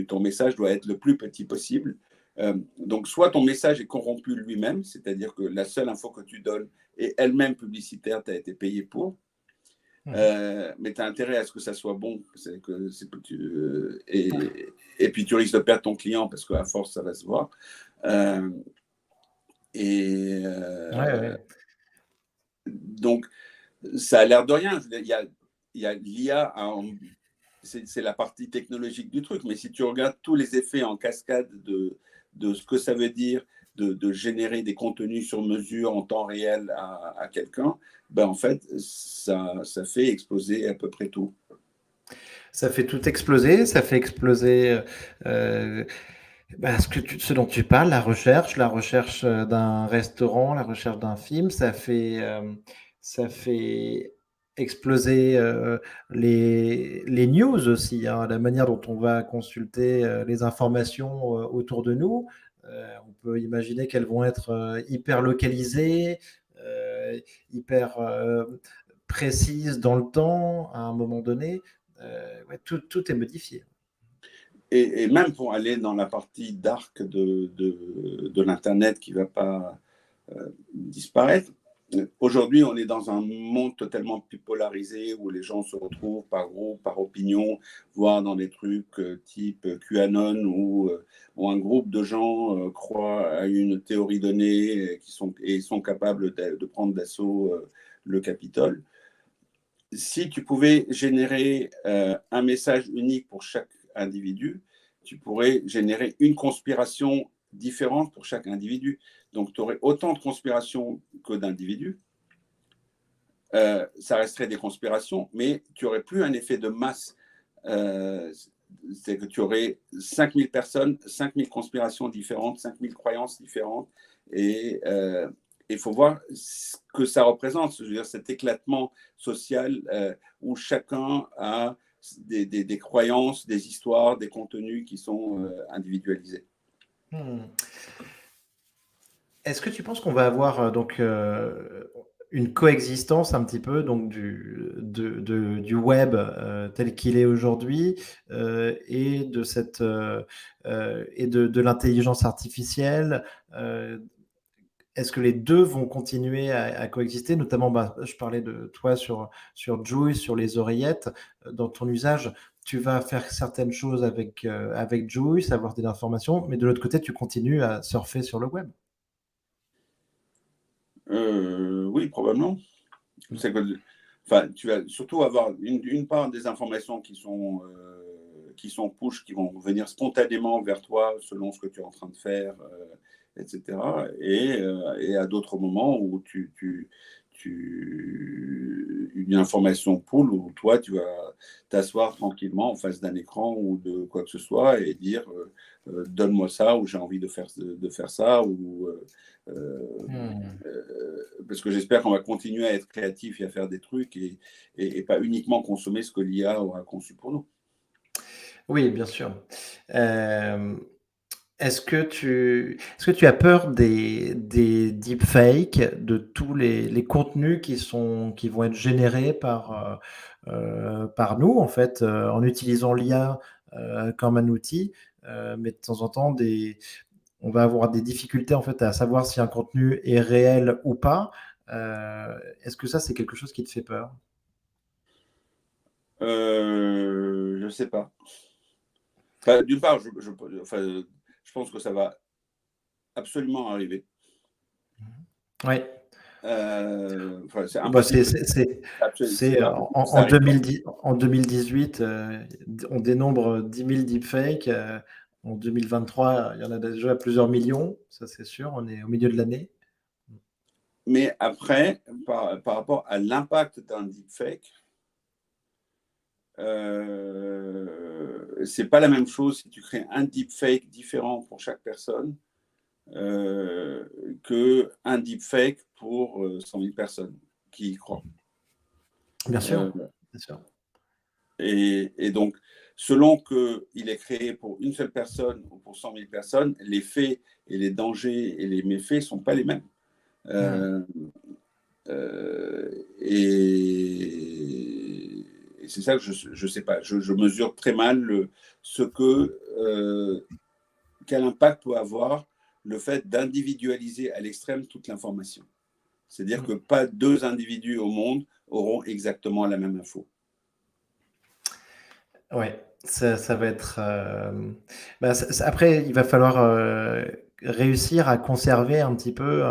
Ton message doit être le plus petit possible. Donc, soit ton message est corrompu lui-même, c'est-à-dire que la seule info que tu donnes est elle-même publicitaire, tu as été payé pour, mais tu as intérêt à ce que ça soit bon. Et puis, tu risques de perdre ton client parce qu'à force, ça va se voir. Euh, et Ouais, ouais. donc, ça a l'air de rien. Il y a l'IA, c'est la partie technologique du truc, mais si tu regardes tous les effets en cascade de ce que ça veut dire de générer des contenus sur mesure en temps réel à quelqu'un, ben en fait, ça fait exploser à peu près tout. Ça fait tout exploser, ça fait exploser ce dont tu parles, la recherche d'un restaurant, la recherche d'un film, ça fait exploser les news aussi, hein, la manière dont on va consulter les informations autour de nous. On peut imaginer qu'elles vont être hyper localisées, hyper précises dans le temps, à un moment donné. Ouais, tout est modifié. Et même pour aller dans la partie dark de l'Internet qui ne va pas disparaître. Aujourd'hui, on est dans un monde totalement plus polarisé où les gens se retrouvent par groupe, par opinion, voire dans des trucs type QAnon où un groupe de gens croient à une théorie donnée et sont capables de prendre d'assaut le Capitole. Si tu pouvais générer un message unique pour chaque individu, tu pourrais générer une conspiration différente pour chaque individu. Donc, tu aurais autant de conspirations que d'individus. Ça resterait des conspirations, mais tu n'aurais plus un effet de masse. C'est que tu aurais 5000 personnes, 5000 conspirations différentes, 5000 croyances différentes. Et il faut voir ce que ça représente, je veux dire, cet éclatement social où chacun a des croyances, des histoires, des contenus qui sont individualisés. Est-ce que tu penses qu'on va avoir une coexistence un petit peu donc du web tel qu'il est aujourd'hui et de l'intelligence artificielle est-ce que les deux vont continuer à coexister? Notamment, je parlais de toi sur Juice, sur les oreillettes. Dans ton usage, tu vas faire certaines choses avec Juice, avoir des informations, mais de l'autre côté, tu continues à surfer sur le web. Oui, probablement. C'est que, enfin, tu vas surtout avoir une part des informations qui sont push, qui vont venir spontanément vers toi selon ce que tu es en train de faire, etc. Et à d'autres moments où une information pull où toi, tu vas t'asseoir tranquillement en face d'un écran ou de quoi que ce soit et dire donne-moi ça ou j'ai envie de faire ça ou parce que j'espère qu'on va continuer à être créatif et à faire des trucs et pas uniquement consommer ce que l'IA aura conçu pour nous. Oui, bien sûr. Est-ce que tu as peur des deepfakes, de tous les contenus qui vont être générés par nous, en fait, en utilisant l'IA comme un outil, mais de temps en temps, on va avoir des difficultés en fait à savoir si un contenu est réel ou pas. Est-ce que ça, c'est quelque chose qui te fait peur? Je sais pas. Enfin, d'une part, je pense que ça va absolument arriver. Oui. C'est Bah, impossible que c'est ça arrive pas. en 2018, on dénombre 10 000 deepfakes. En 2023, il y en a déjà plusieurs millions, ça c'est sûr, on est au milieu de l'année. Mais après, par rapport à l'impact d'un deepfake, c'est pas la même chose si tu crées un deepfake différent pour chaque personne qu'un deepfake pour 100 000 personnes qui y croient. Bien sûr, bien sûr. Et donc, selon qu'il est créé pour une seule personne ou pour 100 000 personnes, les faits et les dangers et les méfaits ne sont pas les mêmes. Et c'est ça que je sais pas. Je mesure très mal quel impact peut avoir le fait d'individualiser à l'extrême toute l'information. C'est-à-dire que pas deux individus au monde auront exactement la même info. Ouais, ça va être. Après, il va falloir réussir à conserver un petit peu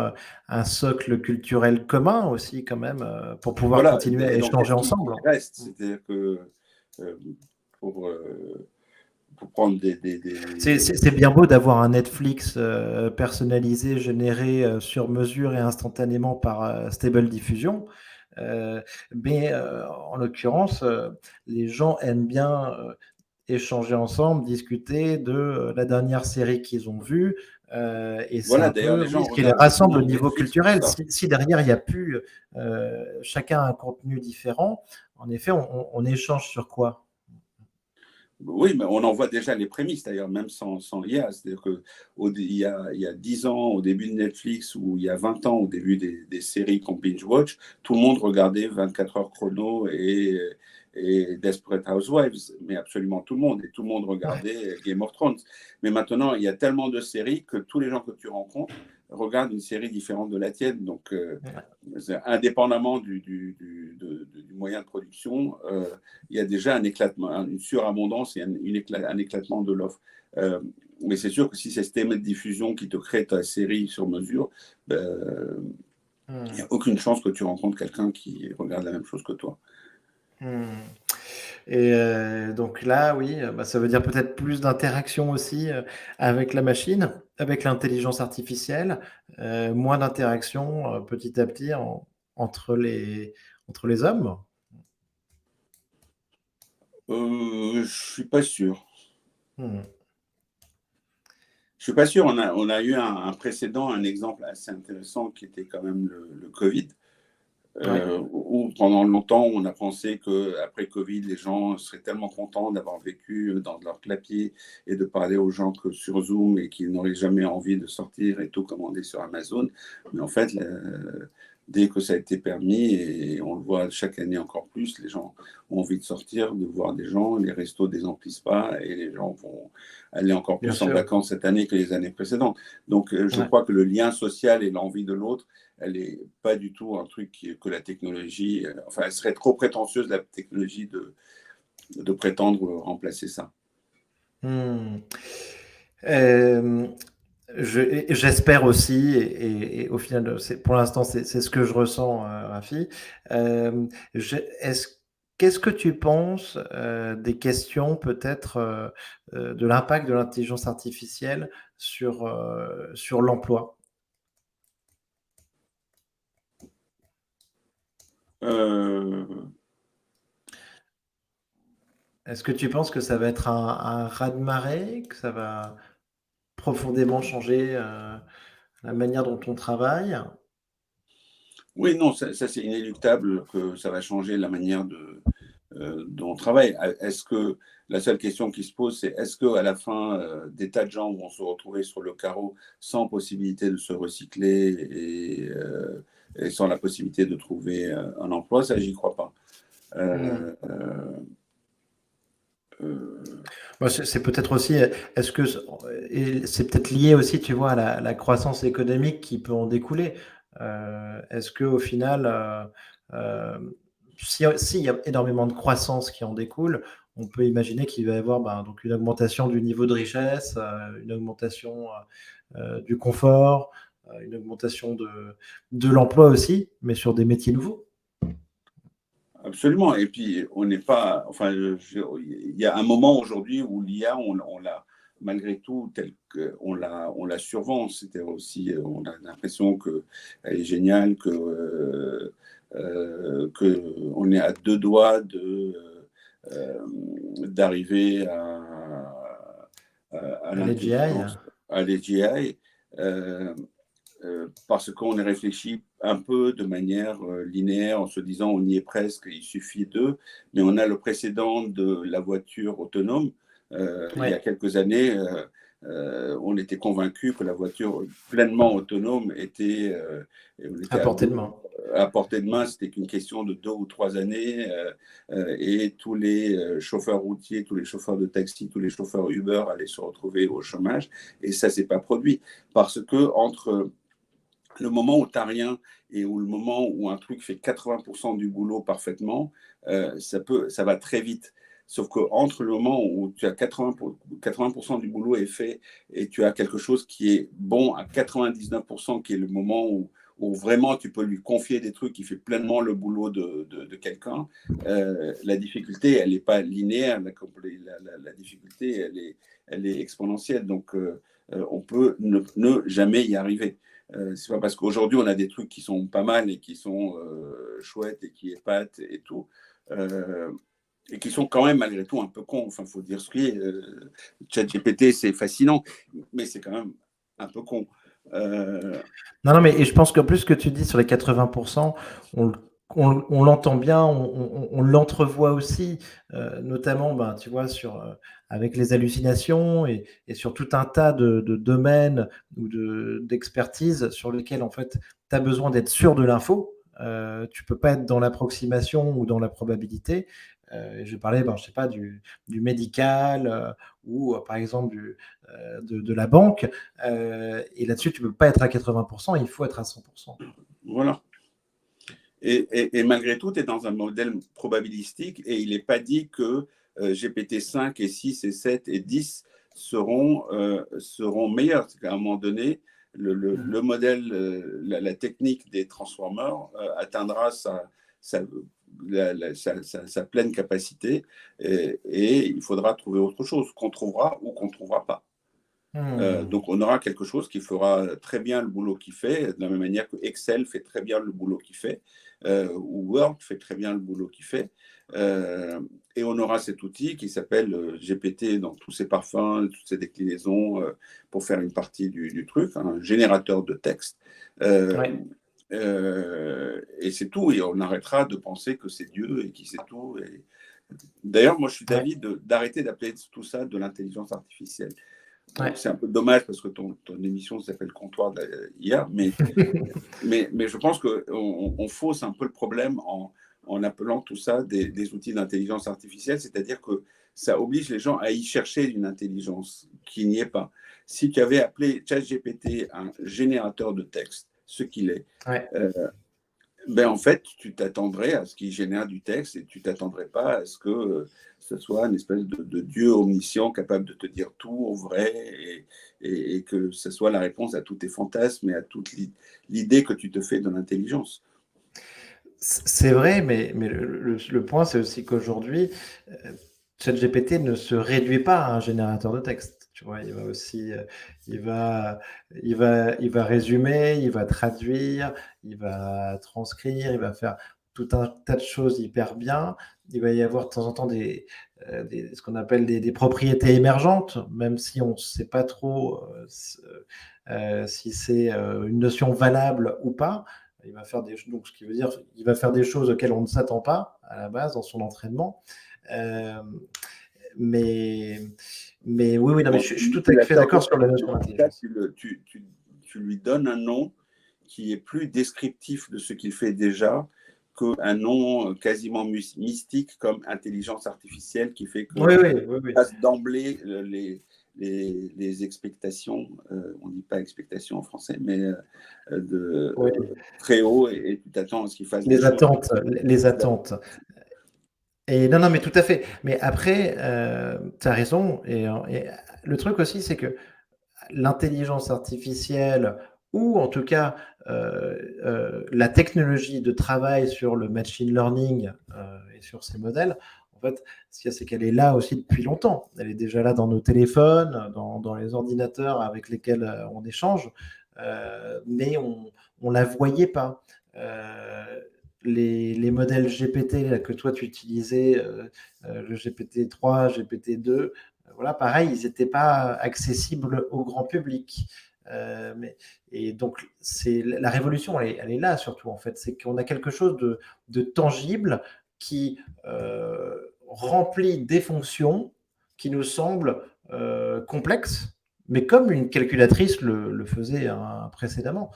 un socle culturel commun aussi, quand même, pour pouvoir Voilà. continuer à Et donc, échanger qu'est-ce qui ensemble. reste? C'est-à-dire que euh, pour, prendre C'est bien beau d'avoir un Netflix personnalisé, généré sur mesure et instantanément par Stable Diffusion. Mais en l'occurrence, les gens aiment bien échanger ensemble, discuter de la dernière série qu'ils ont vue. Et c'est Voilà, un d'ailleurs, peu les oui, gens ce qui les regardent rassemble au souvent niveau Netflix pour culturel. ça. Si derrière, il n'y a plus chacun un contenu différent, en effet, on échange sur quoi? Oui, mais on en voit déjà les prémices, d'ailleurs, même sans l'IA. C'est-à-dire qu'il y a 10 ans, au début de Netflix, ou il y a 20 ans, au début des séries qu'on binge-watch, tout le monde regardait 24 heures chrono et Desperate Housewives, mais absolument tout le monde. Et tout le monde regardait Game of Thrones. Mais maintenant, il y a tellement de séries que tous les gens que tu rencontres regardent une série différente de la tienne. Donc, indépendamment du moyen de production, il y a déjà un éclatement, une surabondance et un éclatement de l'offre. Mais c'est sûr que si c'est système de diffusion qui te crée ta série sur mesure, il n'y a aucune chance que tu rencontres quelqu'un qui regarde la même chose que toi. Et donc là, oui, bah, ça veut dire peut-être plus d'interaction aussi avec la machine, avec l'intelligence artificielle, moins d'interaction petit à petit entre entre les hommes. Je suis pas sûr. Hmm. Je suis pas sûr. On a eu un précédent, un exemple assez intéressant qui était quand même le Covid. Oui, Où pendant longtemps, on a pensé qu'après Covid, les gens seraient tellement contents d'avoir vécu dans leur clapier et de parler aux gens que sur Zoom et qu'ils n'auraient jamais envie de sortir et tout commander sur Amazon. Mais en fait, dès que ça a été permis, et on le voit chaque année encore plus, les gens ont envie de sortir, de voir des gens, les restos ne désemplissent pas et les gens vont aller encore bien plus en sûr. vacances cette année que les années précédentes. Donc, je Ouais. crois que le lien social et l'envie de l'autre, elle n'est pas du tout un truc que la technologie, enfin, elle serait trop prétentieuse, la technologie, de prétendre remplacer ça. Hmm. Euh, J'espère aussi, et au final, pour l'instant, c'est ce que je ressens, Rafi. Est-ce, qu'est-ce que tu penses des questions peut-être de l'impact de l'intelligence artificielle sur l'emploi? Euh, Est-ce que tu penses que ça va être un raz-de-marée, que ça va profondément changer la manière dont on travaille? oui, non, ça c'est inéluctable que ça va changer la manière dont on travaille. Est-ce que la seule question qui se pose, c'est est-ce qu'à la fin, des tas de gens vont se retrouver sur le carreau sans possibilité de se recycler et sans la possibilité de trouver un emploi? Ça, j'y crois pas. Hmm. Euh, euh, euh, Bah, c'est peut-être aussi, est-ce que et c'est peut-être lié aussi, tu vois, à la croissance économique qui peut en découler. Est-ce que au final, s'il y a énormément de croissance qui en découle, on peut imaginer qu'il va y avoir ben, donc une augmentation du niveau de richesse, une augmentation du confort, une augmentation de l'emploi aussi, mais sur des métiers nouveaux. Absolument. Et puis, on n'est pas. Enfin, il y a un moment aujourd'hui où l'IA, on l'a, malgré tout, tel on la survend. C'était aussi, on a l'impression qu'elle est géniale, que on est à deux doigts d'arriver à À l'AGI, l'intelligence, à l'AGI. Parce qu'on est réfléchi un peu de manière linéaire en se disant on y est presque, il suffit d'eux, mais on a le précédent de la voiture autonome. Il y a ouais, quelques années, on était convaincu que la voiture pleinement autonome était, on à était portée de main. à portée de main, c'était qu'une question de 2 ou 3 années, et tous les chauffeurs routiers, tous les chauffeurs de taxi, tous les chauffeurs Uber allaient se retrouver au chômage, et ça s'est pas produit parce que entre le moment où tu n'as rien et où le moment où un truc fait 80% du boulot parfaitement, ça va très vite. Sauf qu'entre le moment où tu as 80% du boulot est fait et tu as quelque chose qui est bon à 99%, qui est le moment où vraiment tu peux lui confier des trucs qui fait pleinement le boulot de quelqu'un, la difficulté, elle n'est pas linéaire. La difficulté, elle est exponentielle. Donc, on peut ne jamais y arriver. C'est pas parce qu'aujourd'hui on a des trucs qui sont pas mal et qui sont chouettes et qui épatent et tout, euh, et qui sont quand même malgré tout un peu cons. Enfin, faut dire ce qui est. ChatGPT, c'est fascinant, mais c'est quand même un peu con. Euh, Non, non, mais et je pense qu'en plus, ce que tu dis sur les 80%, on, on l'entend bien, on l'entrevoit aussi, notamment, ben, tu vois, avec les hallucinations et sur tout un tas de domaines ou d'expertise sur lesquels, en fait, tu as besoin d'être sûr de l'info. Tu peux pas être dans l'approximation ou dans la probabilité. Je parlais, ben, je sais pas, du médical ou, par exemple, de la banque. Et là-dessus, tu ne peux pas être à 80%, il faut être à 100%. voilà. Et malgré tout, tu es dans un modèle probabilistique et il n'est pas dit que GPT-5 et 6 et 7 et 10 seront meilleurs. C'est qu'à un moment donné, Mmh. le modèle, la technique des transformers atteindra sa pleine capacité et il faudra trouver autre chose qu'on trouvera ou qu'on ne trouvera pas. Donc, on aura quelque chose qui fera très bien le boulot qu'il fait, de la même manière que Excel fait très bien le boulot qu'il fait, ou Word fait très bien le boulot qu'il fait. Et on aura cet outil qui s'appelle GPT dans tous ses parfums, toutes ses déclinaisons, pour faire une partie du truc, un générateur de texte. Ouais. Et c'est tout. Et on arrêtera de penser que c'est Dieu et qui sait tout. Et... D'ailleurs, moi, je suis d'avis d'arrêter d'appeler tout ça de l'intelligence artificielle. Bon, c'est un peu dommage parce que ton émission s'appelle Comptoir de l'IA, mais je pense qu'on fausse un peu le problème en appelant tout ça des outils d'intelligence artificielle, c'est-à-dire que ça oblige les gens à y chercher une intelligence qui n'y est pas. Si tu avais appelé ChatGPT un générateur de texte, ce qu'il est, ben en fait, tu t'attendrais à ce qu'il génère du texte et tu ne t'attendrais pas à ce que ce soit une espèce de Dieu omniscient capable de te dire tout au vrai et que ce soit la réponse à tous tes fantasmes et à toute l'idée que tu te fais de l'intelligence. C'est vrai, mais le point, c'est aussi qu'aujourd'hui, ChatGPT ne se réduit pas à un générateur de texte. Tu vois, il va aussi, il va résumer, il va traduire, il va transcrire, il va faire tout un tas de choses hyper bien. Il va y avoir de temps en temps ce qu'on appelle des propriétés émergentes, même si on ne sait pas trop si c'est une notion valable ou pas. Il va faire donc ce qui veut dire qu'il va faire des choses auxquelles on ne s'attend pas à la base dans son entraînement. Mais oui, non, mais je suis tout à fait d'accord sur la notion d'intelligence. Tu lui donnes un nom qui est plus descriptif de ce qu'il fait déjà qu'un nom quasiment mystique comme intelligence artificielle qui fait que passe d'emblée les expectations, on ne dit pas expectations en français, mais très haut et tu t'attends à ce qu'il fasse les attentes, les attentes. Et non, mais tout à fait. Mais après, tu as raison. Et le truc aussi, c'est que l'intelligence artificielle, ou en tout cas la technologie de travail sur le machine learning et sur ces modèles, en fait, ce qu'il y a, c'est qu'elle est là aussi depuis longtemps. Elle est déjà là dans nos téléphones, dans les ordinateurs avec lesquels on échange, mais on ne la voyait pas. Les modèles GPT là, que toi tu utilisais, le GPT-3, GPT-2, voilà, pareil, ils n'étaient pas accessibles au grand public. Et donc, la révolution, elle est là surtout, en fait. C'est qu'on a quelque chose de tangible qui remplit des fonctions qui nous semblent complexes, mais comme une calculatrice le faisait précédemment,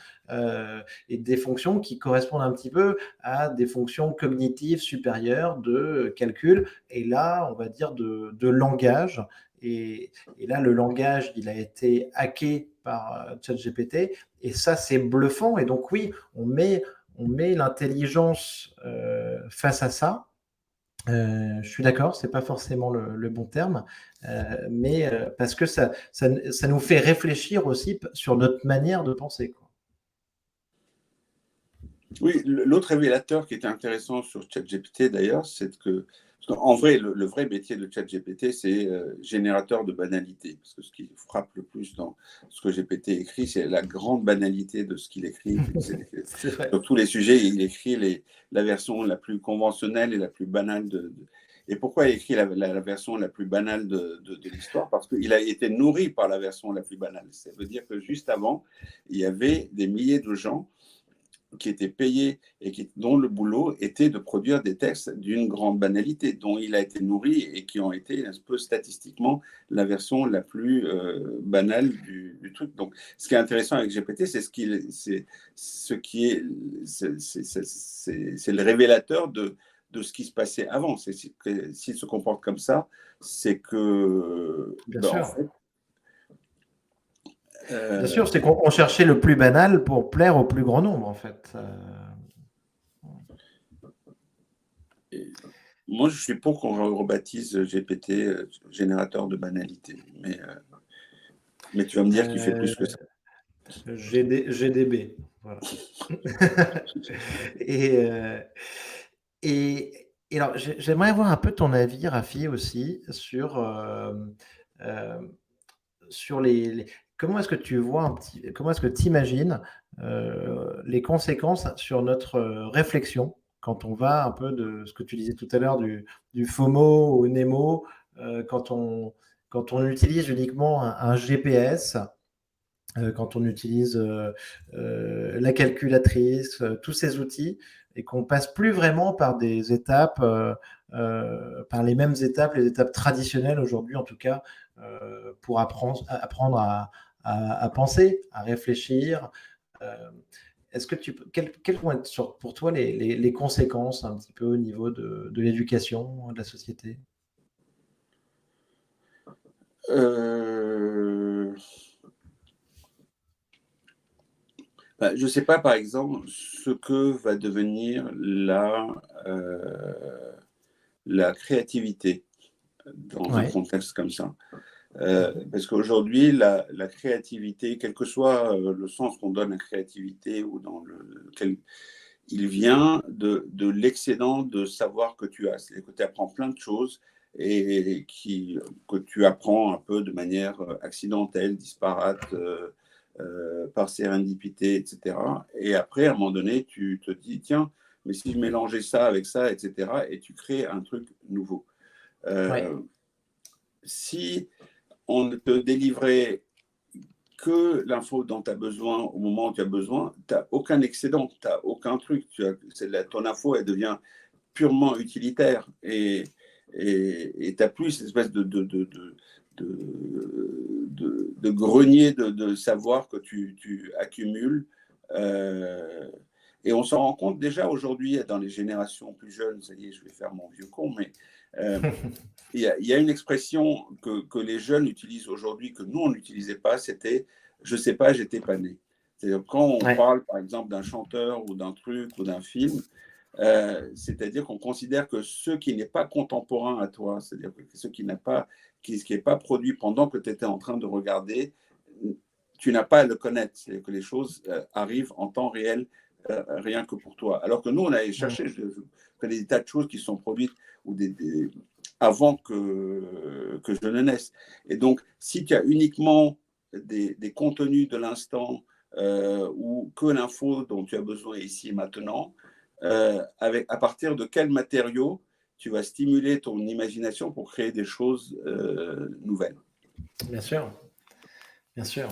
et des fonctions qui correspondent un petit peu à des fonctions cognitives supérieures de calcul, et là, on va dire de langage. Et là, le langage, il a été hacké par ChatGPT, et ça, c'est bluffant. Et donc, oui, on met l'intelligence face à ça. Je suis d'accord, c'est pas forcément le bon terme, mais parce que ça nous fait réfléchir aussi sur notre manière de penser, quoi. Oui, l'autre révélateur qui était intéressant sur ChatGPT d'ailleurs, c'est que, en vrai, le vrai métier de ChatGPT, c'est générateur de banalité. Parce que ce qui frappe le plus dans ce que GPT écrit, c'est la grande banalité de ce qu'il écrit. Sur tous les sujets, il écrit la version la plus conventionnelle et la plus banale Et pourquoi il écrit la version la plus banale de l'histoire? Parce qu'il a été nourri par la version la plus banale. Ça veut dire que juste avant, il y avait des milliers de gens qui étaient payés et dont le boulot était de produire des textes d'une grande banalité, dont il a été nourri et qui ont été un peu statistiquement la version la plus banale du truc. Donc, ce qui est intéressant avec GPT, c'est c'est le révélateur de ce qui se passait avant. S'il se comporte comme ça, c'est que Bien sûr. En fait, bien sûr, c'est qu'on cherchait le plus banal pour plaire au plus grand nombre, en fait. Moi, je suis pour qu'on rebaptise GPT générateur de banalité, mais tu vas me dire qu'il fait plus que ça. GDB, voilà. et et alors, j'aimerais avoir un peu ton avis, Rafi, aussi, euh, sur comment est-ce que tu vois comment est-ce que tu imagines les conséquences sur notre réflexion quand on va un peu de ce que tu disais tout à l'heure du FOMO au NEMO, quand on utilise uniquement un GPS, quand on utilise la calculatrice, tous ces outils, et qu'on passe plus vraiment par des étapes, par les mêmes étapes, les étapes traditionnelles aujourd'hui en tout cas, pour apprendre à penser, à réfléchir. Euh, quelles vont être pour toi les conséquences un petit peu au niveau de l'éducation, de la société? Euh, je ne sais pas, par exemple, ce que va devenir la créativité dans un Ouais, contexte comme ça. Parce qu'aujourd'hui, la créativité, quel que soit le sens qu'on donne à la créativité ou lequel il vient de l'excédent de savoir que tu as. C'est-à-dire que tu apprends plein de choses et que tu apprends un peu de manière accidentelle, disparate, par sérendipité, etc. Et après, à un moment donné, tu te dis, tiens, mais si je mélangeais ça avec ça, etc., et tu crées un truc nouveau. ouais, Euh, Si on ne te délivrait que l'info dont tu as besoin au moment où tu as besoin, tu n'as aucun excédent, tu n'as aucun truc. Ton info, elle devient purement utilitaire et tu n'as plus cette espèce de grenier de savoir que tu accumules. Euh, et on s'en rend compte déjà aujourd'hui dans les générations plus jeunes. Ça y est, je vais faire mon vieux con, mais euh, il y a une expression que les jeunes utilisent aujourd'hui, que nous, on n'utilisait pas, c'était je sais pas, j'étais pas né. C'est-à-dire, quand on ouais, parle, par exemple, d'un chanteur ou d'un truc ou d'un film, c'est-à-dire qu'on considère que ce qui n'est pas contemporain à toi, c'est-à-dire que ce qui n'est pas, qui est pas produit pendant que tu étais en train de regarder, tu n'as pas à le connaître. C'est-à-dire que les choses arrivent en temps réel, rien que pour toi. Alors que nous, on a cherché, je connais des tas de choses qui sont produites ou avant que je ne naisse. Et donc, si tu as uniquement des contenus de l'instant ou que l'info dont tu as besoin ici et maintenant, à partir de quels matériaux tu vas stimuler ton imagination pour créer des choses nouvelles. bien sûr, bien sûr.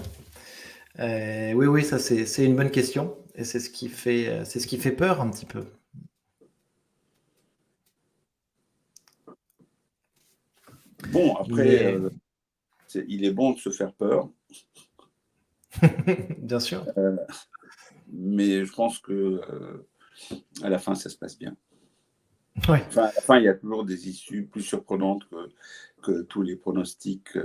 Oui, oui, ça c'est une bonne question et c'est ce qui fait peur un petit peu. Bon, après, Mais il est bon de se faire peur, bien sûr, mais je pense que à la fin, ça se passe bien. ouais, Enfin, à la fin, il y a toujours des issues plus surprenantes que tous les pronostics.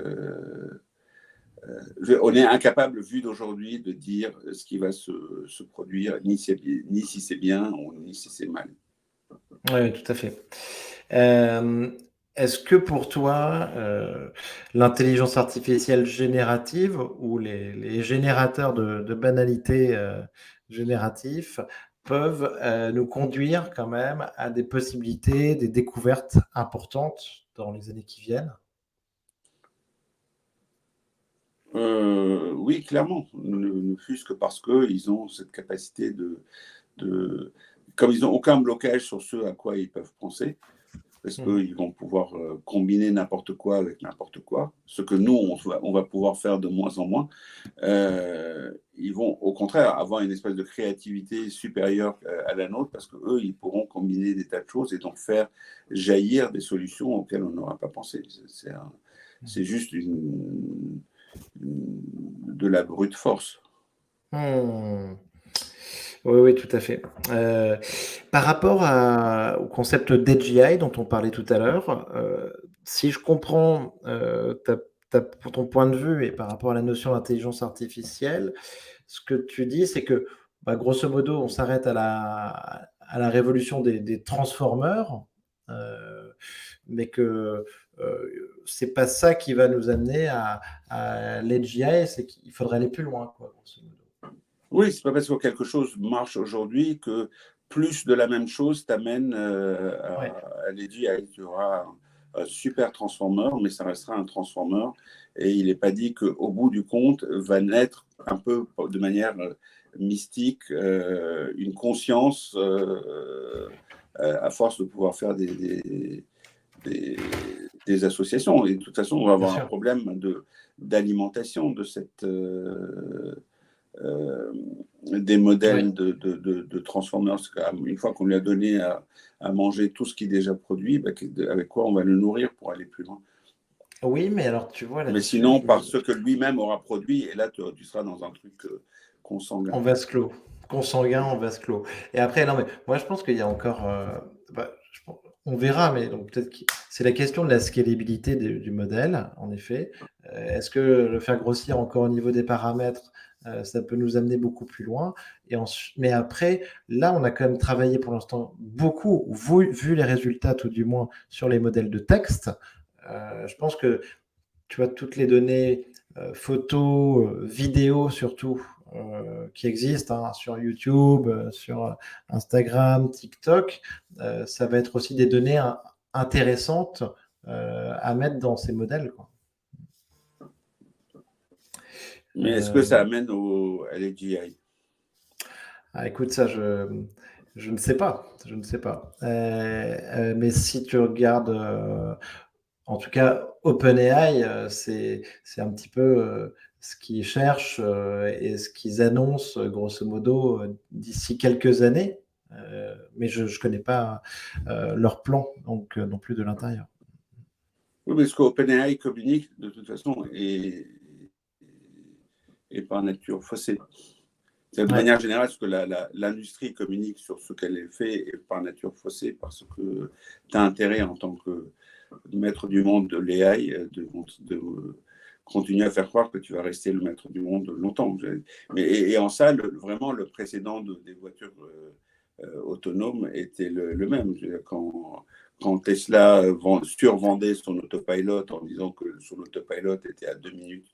On est incapable, vu d'aujourd'hui, de dire ce qui va se produire, ni si c'est bien ou ni si c'est mal. ouais, tout à fait. Euh, Est-ce que pour toi, l'intelligence artificielle générative ou les générateurs de banalités génératifs peuvent nous conduire quand même à des possibilités, des découvertes importantes dans les années qui viennent? Oui, clairement, ne fût-ce que parce qu'ils ont cette capacité comme ils n'ont aucun blocage sur ce à quoi ils peuvent penser, parce Mhm. qu'ils vont pouvoir combiner n'importe quoi avec n'importe quoi, ce que nous, on va pouvoir faire de moins en moins. Ils vont au contraire avoir une espèce de créativité supérieure à la nôtre, parce qu'eux, ils pourront combiner des tas de choses et donc faire jaillir des solutions auxquelles on n'aura pas pensé. C'est juste de la brute force. Hmm. Oui, oui, tout à fait. Par rapport au concept d'AGI dont on parlait tout à l'heure, si je comprends ton point de vue et par rapport à la notion d'intelligence artificielle, ce que tu dis, c'est que bah, grosso modo, on s'arrête à la révolution des transformers, mais que c'est pas ça qui va nous amener à l'AGI, c'est qu'il faudrait aller plus loin, quoi, grosso modo. Oui, c'est pas parce que quelque chose marche aujourd'hui que plus de la même chose t'amène Ouais, à l'AGI. Tu auras un super transformer, mais ça restera un transformer. Et il n'est pas dit qu'au bout du compte va naître un peu de manière mystique une conscience à force de pouvoir faire des associations. Et de toute façon, on va bien avoir un sûr. problème d'alimentation de cette des Ouais. modèles de Transformers. Une fois qu'on lui a donné à manger tout ce qui est déjà produit, bah, avec quoi on va le nourrir pour aller plus loin. Oui, mais alors tu vois Mais là-dessus, sinon, par ce que lui-même aura produit, et là, tu seras dans un truc consanguin. en vase clos, consanguin en vase clos. Et après, non, mais moi je pense qu'il y a encore, on verra, mais donc peut-être que c'est la question de la scalabilité du modèle, en effet. Est-ce que le faire grossir encore au niveau des paramètres, ça peut nous amener beaucoup plus loin? Mais après, là, on a quand même travaillé pour l'instant beaucoup, vu les résultats tout du moins sur les modèles de texte. Je pense que tu vois, toutes les données, photos, vidéos surtout, qui existent hein, sur YouTube, sur Instagram, TikTok, ça va être aussi des données intéressantes à mettre dans ces modèles, quoi. Mais est-ce que ça Euh, amène à l'AGI? Écoute, ça, je ne sais pas. Je ne sais pas. Mais si tu regardes, en tout cas, OpenAI, c'est un petit peu ce qu'ils cherchent et ce qu'ils annoncent, grosso modo, d'ici quelques années. Mais je ne connais pas leur plan, donc non plus de l'intérieur. Oui, mais ce qu'OpenAI communique, de toute façon, est par nature faussé. De Ouais. manière générale, ce que l'industrie communique sur ce qu'elle fait est par nature faussé parce que tu as intérêt en tant que maître du monde de l'AI de continuer à faire croire que tu vas rester le maître du monde longtemps. Et en ça, vraiment, le précédent des voitures autonomes était le même. Quand Tesla survendait son autopilot en disant que son autopilot était à 2 minutes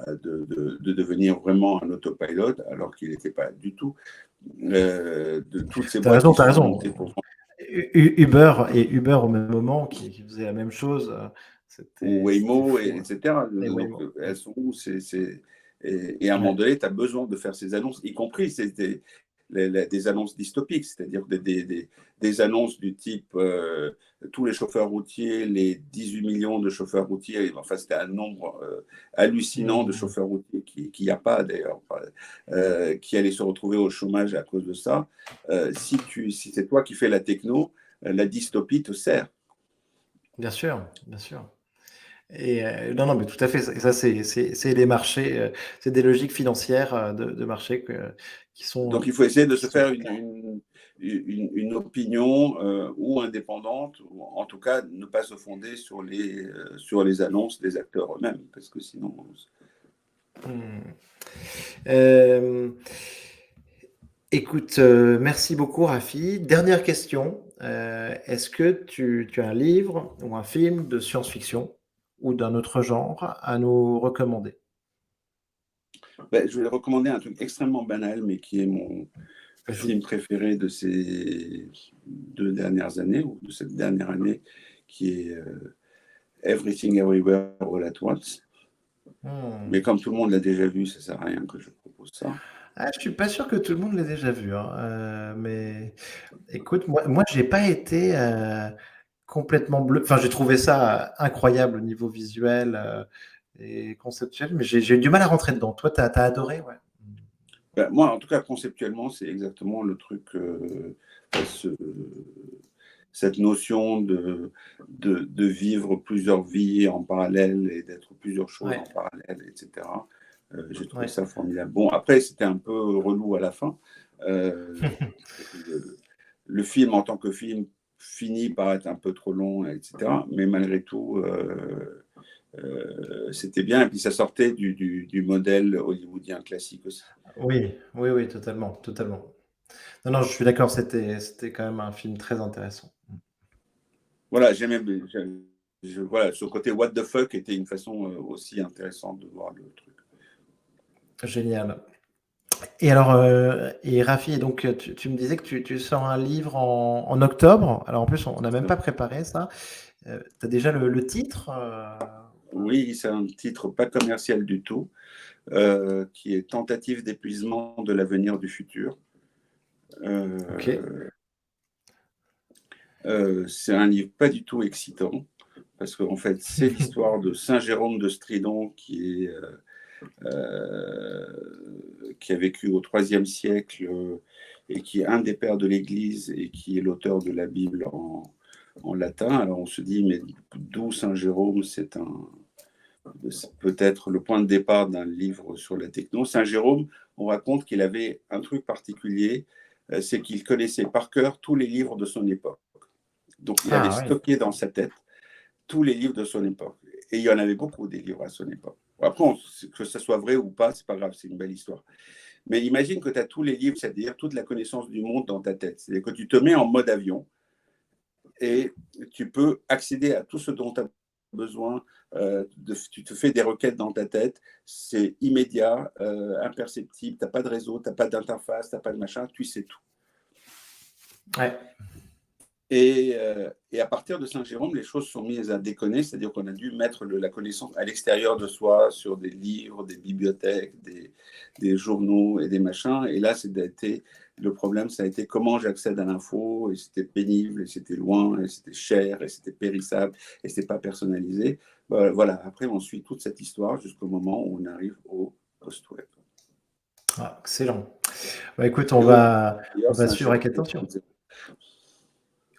de devenir vraiment un autopilot, alors qu'il n'était pas du tout, de toutes ces Tu as boîtes raison, qui tu as sont raison. montées pour Uber au même moment qui faisait la même chose, ou c'était Waymo, fou, hein. etc. Et Donc, Waymo. elles sont où et à un moment Ouais. donné, tu as besoin de faire ces annonces, y compris des annonces dystopiques, c'est-à-dire des annonces du type tous les chauffeurs routiers, les 18 millions de chauffeurs routiers, enfin, c'était un nombre hallucinant de Mmh. chauffeurs routiers qui n'y a pas d'ailleurs, qui allaient se retrouver au chômage à cause de ça. Si c'est toi qui fais la techno, la dystopie te sert. Bien sûr, bien sûr. Et non, non, mais tout à fait. Et ça, c'est des marchés, c'est des logiques financières de marché qui Donc, sont, il faut essayer de qui se sont faire très claires. une opinion ou indépendante, ou en tout cas ne pas se fonder sur les annonces des acteurs eux-mêmes, parce que sinon. Hmm. Écoute, merci beaucoup, Rafi. Dernière question. Est-ce que tu as un livre ou un film de science-fiction ou d'un autre genre à nous recommander? Ben, je vais recommander un truc extrêmement banal, mais qui est mon Vas-y. film préféré de ces 2 dernières années, ou de cette dernière année, qui est Everything Everywhere All at Once. Hmm. Mais comme tout le monde l'a déjà vu, ça ne sert à rien que je propose ça. Ah, je suis pas sûr que tout le monde l'ait déjà vu, hein, mais écoute, moi, j'ai pas été complètement bleu. Enfin, j'ai trouvé ça incroyable au niveau visuel et conceptuel, mais j'ai eu du mal à rentrer dedans. Toi, t'as adoré, ouais. Ben, moi, en tout cas, conceptuellement, c'est exactement le truc, ce- cette notion de vivre plusieurs vies en parallèle et d'être plusieurs choses en Ouais, parallèle, etc. J'ai trouvé ouais. ça formidable. Bon, après, c'était un peu relou à la fin. Euh, le, le film, en tant que film, finit par être un peu trop long, etc. Mais malgré tout, c'était bien. Et puis, ça sortait du modèle hollywoodien classique aussi. Oui, oui, oui, totalement, totalement. Non, non, je suis d'accord, c'était quand même un film très intéressant. Voilà, voilà, ce côté what the fuck était une façon aussi intéressante de voir le truc. Génial. Et alors, et Rafi, donc tu me disais que tu sors un livre en octobre. Alors en plus, on n'a même pas préparé ça. Tu as déjà le titre Oui, c'est un titre pas commercial du tout, qui est Tentative d'épuisement de l'avenir du futur. Ok. C'est un livre pas du tout excitant, parce qu'en fait, c'est l'histoire de Saint Jérôme de Stridon qui a vécu au IIIe siècle et qui est un des pères de l'Église et qui est l'auteur de la Bible en latin. Alors on se dit, mais d'où Saint Jérôme? C'est peut-être le point de départ d'un livre sur la techno. Saint Jérôme, on raconte qu'il avait un truc particulier, c'est qu'il connaissait par cœur tous les livres de son époque. Donc il avait Ah oui. stocké dans sa tête tous les livres de son époque. Et il y en avait beaucoup des livres à son époque. Après, que ce soit vrai ou pas, c'est pas grave, c'est une belle histoire. Mais imagine que tu as tous les livres, c'est-à-dire toute la connaissance du monde dans ta tête. C'est-à-dire que tu te mets en mode avion et tu peux accéder à tout ce dont tu as besoin. Tu te fais des requêtes dans ta tête, c'est immédiat, imperceptible, tu n'as pas de réseau, tu n'as pas d'interface, tu n'as pas de machin, tu sais tout. Ouais. Et à partir de Saint-Jérôme, les choses sont mises à déconner, c'est-à-dire qu'on a dû mettre la connaissance à l'extérieur de soi, sur des livres, des bibliothèques, des journaux et des machins. Et là, le problème, ça a été comment j'accède à l'info, et c'était pénible, et c'était loin, et c'était cher, et c'était périssable, et c'était pas personnalisé. Voilà, après, on suit toute cette histoire jusqu'au moment où on arrive au post-web. Ah, excellent. Bah, écoute, on Et au va, on d'ailleurs, va Saint suivre Jérôme avec attention. 2.0.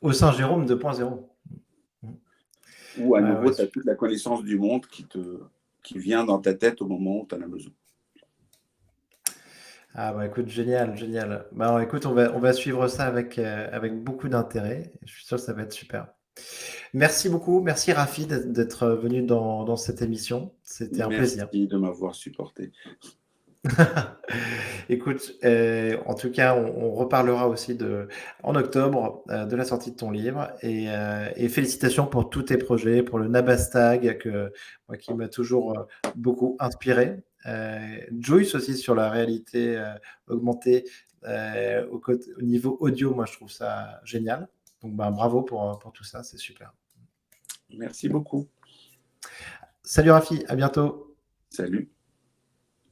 Au Saint-Jérôme 2.0. Où à Ouais, nouveau, ouais, tu as super. toute la connaissance du monde qui vient dans ta tête au moment où tu en as besoin. Ah bah écoute, génial, génial. Bah écoute, on va suivre ça avec beaucoup d'intérêt. Je suis sûr que ça va être super. Merci beaucoup, merci Rafi d'être venu dans cette émission. C'était un plaisir. Merci de m'avoir supporté. Écoute, en tout cas, on reparlera aussi en octobre de la sortie de ton livre et félicitations pour tous tes projets, pour le Nabastag qui m'a toujours beaucoup inspiré. Joyce aussi sur la réalité augmentée au niveau audio, moi je trouve ça génial. Donc bah, bravo pour tout ça, c'est super. Merci beaucoup. Salut Rafi, à bientôt. Salut.